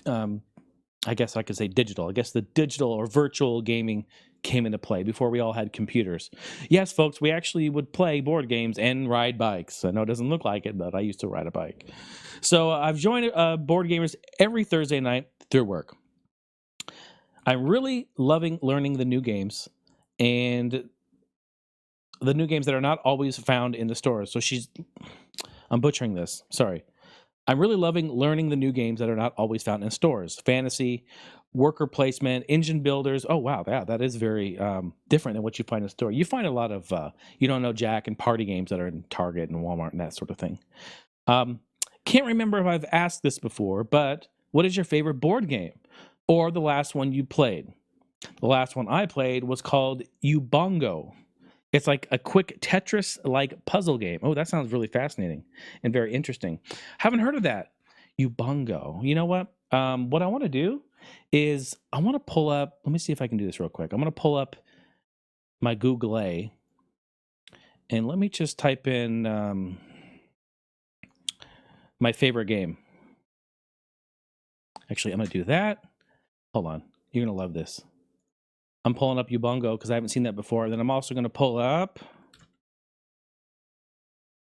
I guess I could say digital. I guess the digital or virtual gaming came into play before we all had computers. Yes, folks, we actually would play board games and ride bikes. I know it doesn't look like it, but I used to ride a bike. So I've joined board gamers every Thursday night through work. I'm really loving learning the new games and the new games that are not always found in the stores. So I'm butchering this. Sorry. I'm really loving learning the new games that are not always found in stores. Fantasy, worker placement, engine builders. Oh, wow. That is very different than what you find in a store. You find a lot of, you don't know Jack and party games that are in Target and Walmart and that sort of thing. Can't remember if I've asked this before, but what is your favorite board game? Or the last one you played? The last one I played was called Ubongo. It's like a quick Tetris-like puzzle game. Oh, that sounds really fascinating and very interesting. Haven't heard of that. Ubongo. You know what? What I want to do is I want to pull up. Let me see if I can do this real quick. I'm going to pull up my Google and let me just type in my favorite game. Actually, I'm going to do that. Hold on. You're going to love this. I'm pulling up Ubongo because I haven't seen that before. Then I'm also going to pull up.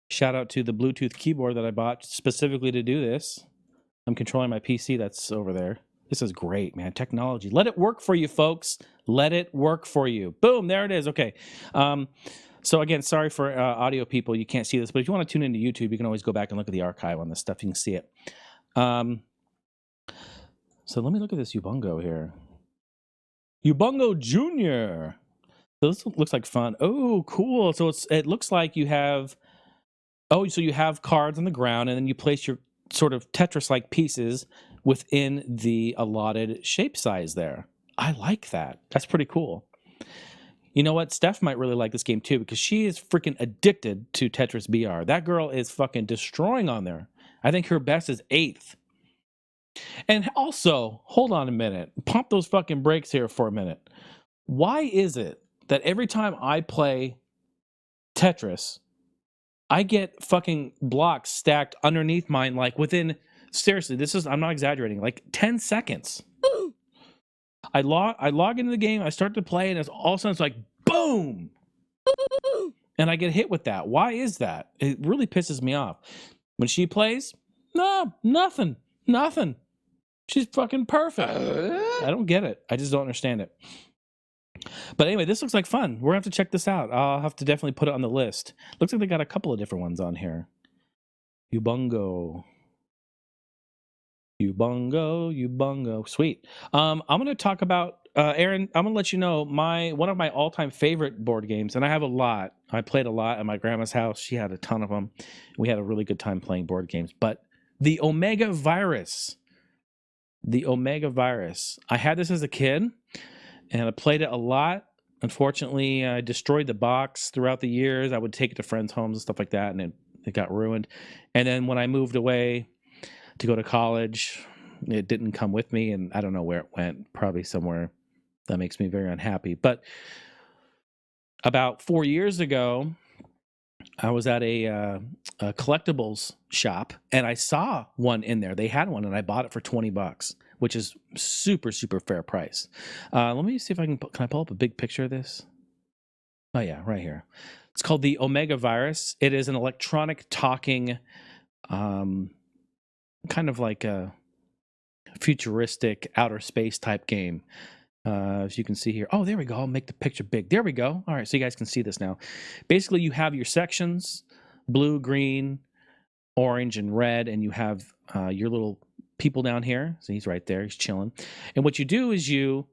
Shout out to the Bluetooth keyboard that I bought specifically to do this. I'm controlling my PC that's over there. This is great, man. Technology. Let it work for you, folks. Let it work for you. Boom, there it is. Okay. So again, sorry for audio people. You can't see this, but if you want to tune into YouTube, you can always go back and look at the archive on this stuff. You can see it. So let me look at this Ubongo here. Ubongo Junior. So this looks like fun. Oh, cool. So it looks like you have, so you have cards on the ground and then you place your sort of Tetris-like pieces within the allotted shape size there. I like that. That's pretty cool. You know what? Steph might really like this game too because she is freaking addicted to Tetris BR. That girl is fucking destroying on there. I think her best is 8th. And also, hold on a minute. Pump those fucking brakes here for a minute. Why is it that every time I play Tetris, I get fucking blocks stacked underneath mine, like within, seriously, I'm not exaggerating, like 10 seconds. I log into the game, I start to play, and all of a sudden it's like, boom! And I get hit with that. Why is that? It really pisses me off. When she plays, no, nothing. She's fucking perfect. I don't get it. I just don't understand it. But anyway, this looks like fun. We're going to have to check this out. I'll have to definitely put it on the list. Looks like they got a couple of different ones on here. Ubongo. Sweet. I'm going to talk about, Erin, I'm going to let you know one of my all-time favorite board games, and I have a lot. I played a lot at my grandma's house. She had a ton of them. We had a really good time playing board games. But the Omega Virus. I had this as a kid, and I played it a lot. Unfortunately, I destroyed the box throughout the years. I would take it to friends' homes and stuff like that, and it got ruined. And then when I moved away to go to college, it didn't come with me, and I don't know where it went. Probably somewhere that makes me very unhappy. But about 4 years ago, I was at a collectibles shop, and I saw one in there. They had one, and I bought it for $20, which is super, super fair price. Let me see if can I pull up a big picture of this? Oh, yeah, right here. It's called the Omega Virus. It is an electronic talking, kind of like a futuristic outer space type game. As you can see here. Oh, there we go. I'll make the picture big. There we go. All right, so you guys can see this now. Basically, you have your sections, blue, green, orange, and red, and you have your little people down here. So he's right there. He's chilling. And what you do is you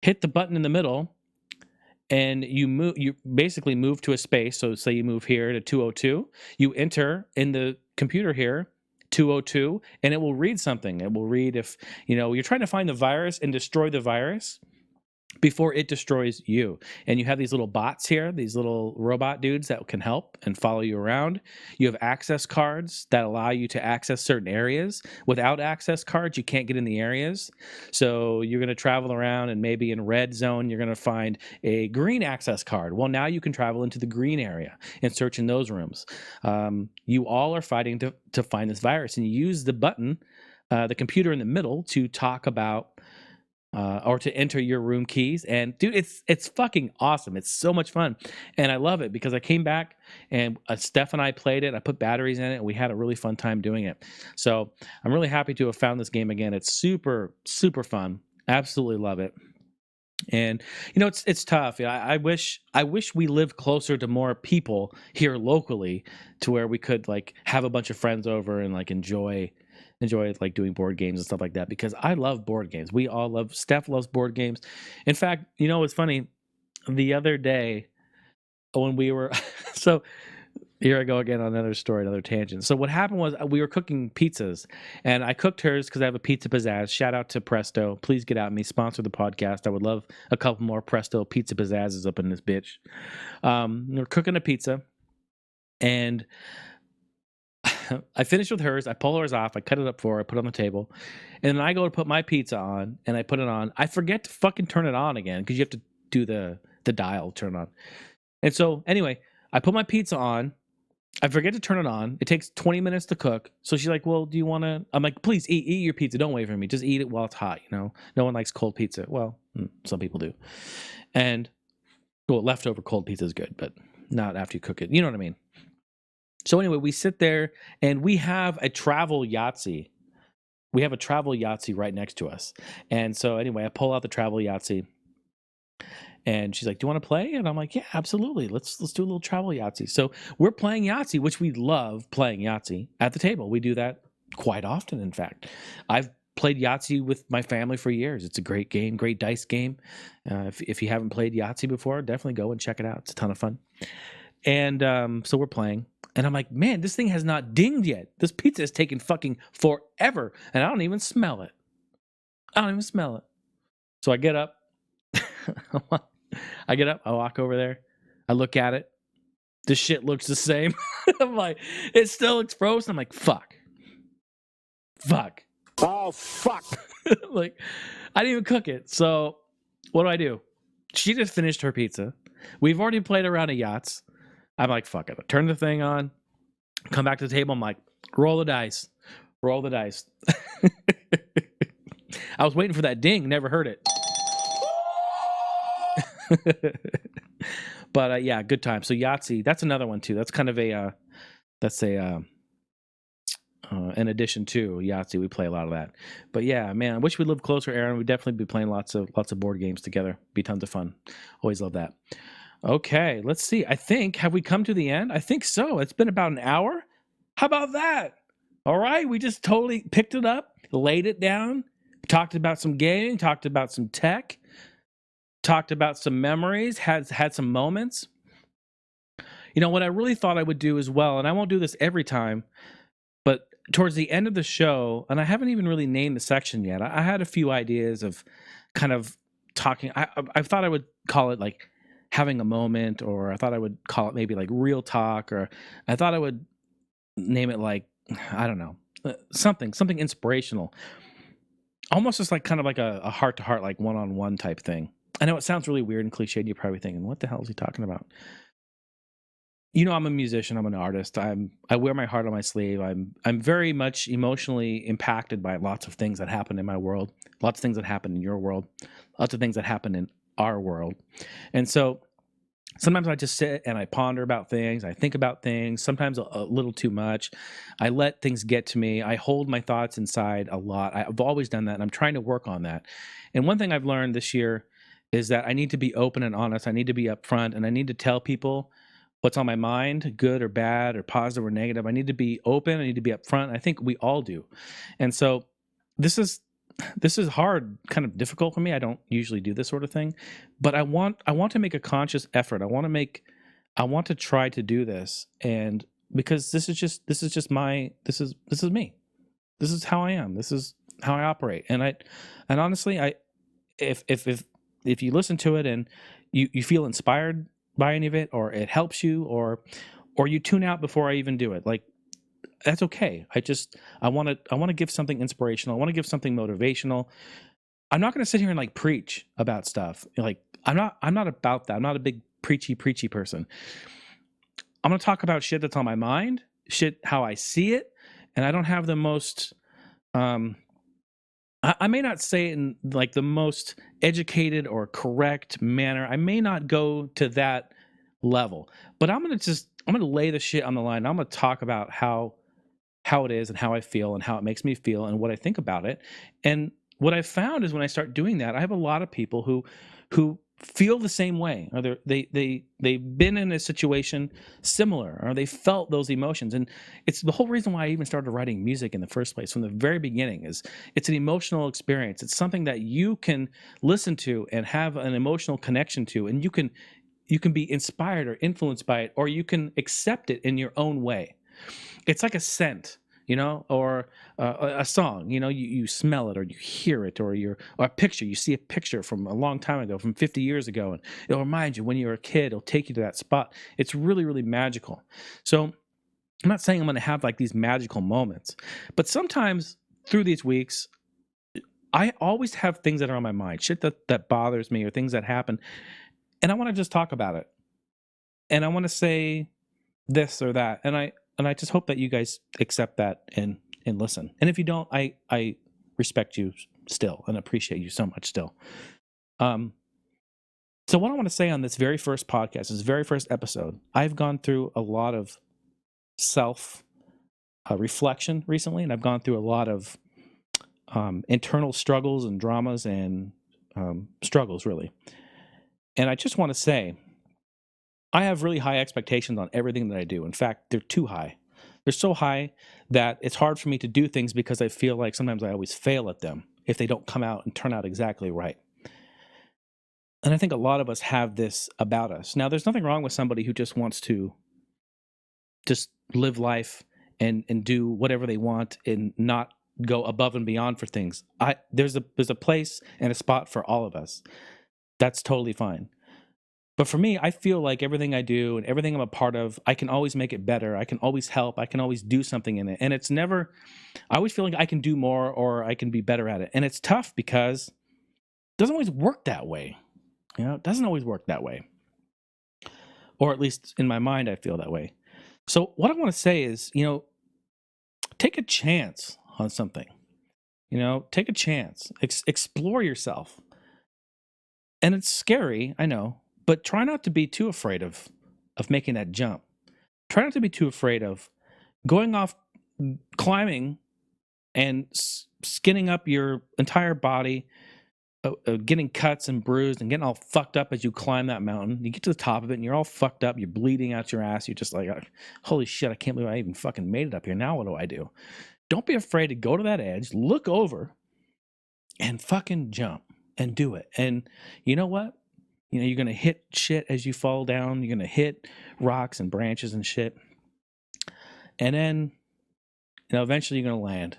hit the button in the middle, and you basically move to a space. So say you move here to 202. You enter in the computer here 202, and it will read something. It will read if, you're trying to find the virus and destroy the virus before it destroys you. And you have these little bots here, these little robot dudes that can help and follow you around. You have access cards that allow you to access certain areas. Without access cards, you can't get in the areas. So you're going to travel around, and maybe in red zone, you're going to find a green access card. Well, now you can travel into the green area and search in those rooms. You all are fighting to find this virus, and you use the button the computer in the middle to talk about or to enter your room keys. And dude, it's fucking awesome. It's so much fun, and I love it because I came back and Steph and I played it. I put batteries in it, and we had a really fun time doing it. So I'm really happy to have found this game again. It's super fun. Absolutely love it. And it's tough. I wish we lived closer to more people here locally, to where we could like have a bunch of friends over and like enjoy like doing board games and stuff like that, because I love board games. We all love, Steph loves board games. In fact, it's funny, the other day when we were so here I go again on another story, another tangent. So what happened was we were cooking pizzas, and I cooked hers because I have a pizza pizzazz. Shout out to Presto. Please get at me, sponsor the podcast. I would love a couple more Presto pizza pizzazzes up in this bitch. We're cooking a pizza, and I finished with hers. I pull hers off. I cut it up for her. I put it on the table. And then I go to put my pizza on, and I put it on. I forget to fucking turn it on again because you have to do the dial turn on. And so anyway, I put my pizza on. I forget to turn it on. It takes 20 minutes to cook. So she's like, well, do you want to? I'm like, please eat your pizza. Don't wait for me. Just eat it while it's hot. No one likes cold pizza. Well, some people do. And leftover cold pizza is good, but not after you cook it. You know what I mean? So anyway, we sit there and we have a travel Yahtzee. We have a travel Yahtzee right next to us. And so anyway, I pull out the travel Yahtzee, and she's like, do you want to play? And I'm like, yeah, absolutely. Let's do a little travel Yahtzee. So we're playing Yahtzee, which we love playing Yahtzee at the table. We do that quite often, in fact. I've played Yahtzee with my family for years. It's a great game, great dice game. If you haven't played Yahtzee before, definitely go and check it out. It's a ton of fun. And so we're playing. And I'm like, man, this thing has not dinged yet. This pizza has taken fucking forever. And I don't even smell it. So I get up. I walk over there. I look at it. This shit looks the same. I'm like, it still looks frozen. I'm like, fuck. Oh, fuck. Like, I didn't even cook it. So what do? She just finished her pizza. We've already played a round of yachts. I'm like, fuck it. I turn the thing on, come back to the table. I'm like, roll the dice. I was waiting for that ding. Never heard it. But yeah, good time. So Yahtzee, that's another one too. That's kind of in addition to Yahtzee, we play a lot of that. But yeah, man, I wish we lived closer, Aaron. We'd definitely be playing lots of board games together. Be tons of fun. Always love that. Okay, let's see. Have we come to the end? I think so. It's been about an hour. How about that? All right, we just totally picked it up, laid it down, talked about some gaming, talked about some tech, talked about some memories, had some moments. What I really thought I would do as well, and I won't do this every time, but towards the end of the show, and I haven't even really named the section yet, I had a few ideas of kind of talking. I thought I would call it like having a moment, or I thought I would call it maybe like real talk, or I thought I would name it like, I don't know, something inspirational. Almost just like kind of like a heart-to-heart, like one-on-one type thing. I know it sounds really weird and cliched. You're probably thinking, what the hell is he talking about? I'm a musician. I'm an artist. I wear my heart on my sleeve. I'm very much emotionally impacted by lots of things that happen in my world, lots of things that happen in your world, lots of things that happen in our world. And so sometimes I just sit and I ponder about things. I think about things, sometimes a little too much. I let things get to me. I hold my thoughts inside a lot. I've always done that, and I'm trying to work on that. And one thing I've learned this year is that I need to be open and honest. I need to be upfront, and I need to tell people what's on my mind, good or bad or positive or negative. I need to be open. I need to be upfront. I think we all do. And so this is hard, kind of difficult for me. I don't usually do this sort of thing, but I want to make a conscious effort. I want to try to do this. And because this is me. This is how I am. This is how I operate. And honestly, if you listen to it and you feel inspired by any of it, or it helps you, or you tune out before I even do it, like, that's okay. I want to give something inspirational. I want to give something motivational. I'm not going to sit here and like preach about stuff. Like, I'm not about that. I'm not a big preachy person. I'm going to talk about shit that's on my mind, shit how I see it, and I don't have the most I may not say it in like the most educated or correct manner. I may not go to that level, but I'm gonna lay the shit on the line. I'm gonna talk about how it is and how I feel and how it makes me feel and what I think about it. And what I've found is when I start doing that, I have a lot of people who feel the same way, or they've been in a situation similar, or they felt those emotions. And it's the whole reason why I even started writing music in the first place from the very beginning. Is it's an emotional experience. It's something that you can listen to and have an emotional connection to, and you can be inspired or influenced by it, or you can accept it in your own way. It's like a scent, or a song. You smell it, or you hear it, or a picture. You see a picture from a long time ago, from 50 years ago, and it'll remind you when you were a kid. It'll take you to that spot. It's really, really magical. So I'm not saying I'm going to have like these magical moments, but sometimes through these weeks, I always have things that are on my mind, shit that bothers me, or things that happen, and I want to just talk about it, and I want to say this or that, and I just hope that you guys accept that and listen. And if you don't, I respect you still and appreciate you so much still. So what I want to say on this very first podcast, this very first episode, I've gone through a lot of self reflection recently, and I've gone through a lot of internal struggles and dramas and struggles, really. And I just want to say, I have really high expectations on everything that I do. In fact, they're too high. They're so high that it's hard for me to do things because I feel like sometimes I always fail at them if they don't come out and turn out exactly right. And I think a lot of us have this about us. Now, there's nothing wrong with somebody who just wants to just live life and do whatever they want and not go above and beyond for things. There's a place and a spot for all of us. That's totally fine. But for me, I feel like everything I do and everything I'm a part of, I can always make it better. I can always help. I can always do something in it. And it's never, I always feel like I can do more or I can be better at it. And it's tough because it doesn't always work that way. It doesn't always work that way. Or at least in my mind, I feel that way. So what I want to say is, take a chance on something. Take a chance. Explore yourself. And it's scary, I know. But try not to be too afraid of making that jump. Try not to be too afraid of going off, climbing, and skinning up your entire body, getting cuts and bruised and getting all fucked up as you climb that mountain. You get to the top of it and you're all fucked up. You're bleeding out your ass. You're just like, holy shit, I can't believe I even fucking made it up here. Now what do I do? Don't be afraid to go to that edge, look over, and fucking jump and do it. And you know what? You're going to hit shit as you fall down. You're going to hit rocks and branches and shit. And then, eventually you're going to land.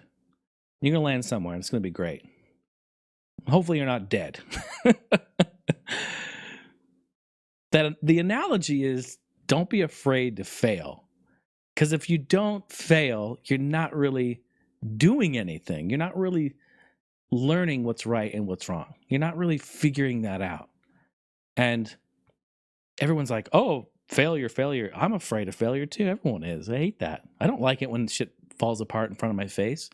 You're going to land somewhere and it's going to be great. Hopefully you're not dead. The analogy is don't be afraid to fail. Because if you don't fail, you're not really doing anything. You're not really learning what's right and what's wrong. You're not really figuring that out. And everyone's like, oh, failure. I'm afraid of failure too. Everyone is. I hate that. I don't like it when shit falls apart in front of my face.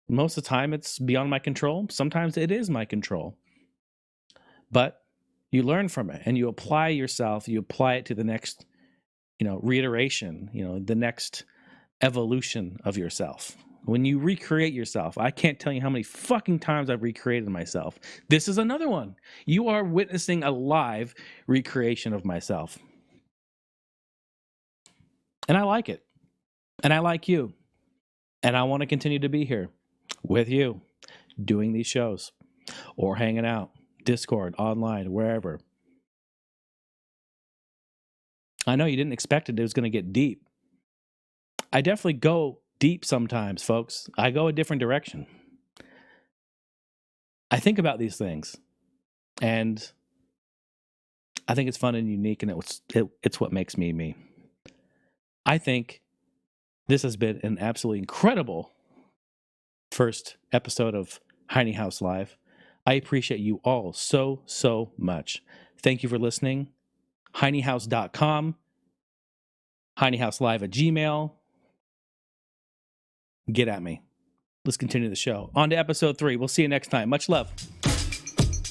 Most of the time it's beyond my control. Sometimes it is my control. But you learn from it and you apply yourself. You apply it to the next, reiteration, the next evolution of yourself. When you recreate yourself, I can't tell you how many fucking times I've recreated myself. This is another one. You are witnessing a live recreation of myself. And I like it. And I like you. And I want to continue to be here with you, doing these shows or hanging out, Discord, online, wherever. I know you didn't expect it was going to get deep. I definitely go deep sometimes, folks. I go a different direction. I think about these things, and I think it's fun and unique, and it's what makes me me. I think this has been an absolutely incredible first episode of Heine House Live. I appreciate you all so, so much. Thank you for listening. HeineHouse.com, HeineHouseLive at Gmail. Get at me. let's continue the show. On to episode 3. We'll see you next time. Much love.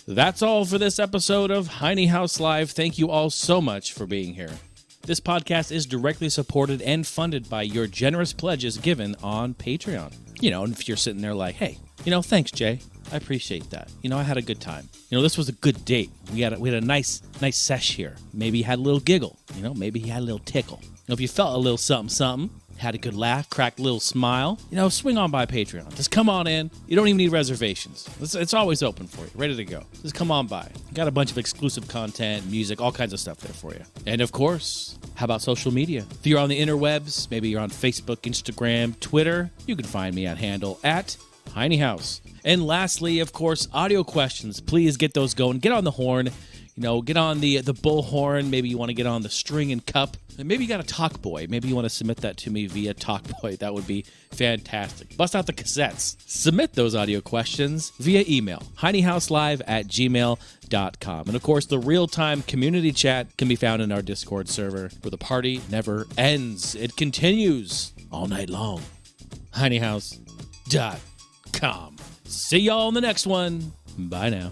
That's all for this episode of Heine House Live. Thank you all so much for being here. This podcast is directly supported and funded by your generous pledges given on Patreon. And if you're sitting there like, hey, thanks, Jay. I appreciate that. I had a good time. This was a good date. We had a nice sesh here. Maybe you had a little giggle. Maybe you had a little tickle. If you felt a little something, had a good laugh, cracked a little smile, swing on by Patreon. Just come on in. You don't even need reservations. It's always open for you, ready to go. Just come on by. Got a bunch of exclusive content, music, all kinds of stuff there for you. And of course, how about social media? If you're on the interwebs, maybe you're on Facebook, Instagram, Twitter, you can find me at handle at Heine House. And lastly, of course, audio questions. Please get those going. Get on the horn. Get on the bullhorn. Maybe you want to get on the string and cup. And maybe you got a talk boy. Maybe you want to submit that to me via talk boy. That would be fantastic. Bust out the cassettes. Submit those audio questions via email, heinehouselive@gmail.com. And of course, the real-time community chat can be found in our Discord server where the party never ends. It continues all night long. heinehouse.com. See y'all in the next one. Bye now.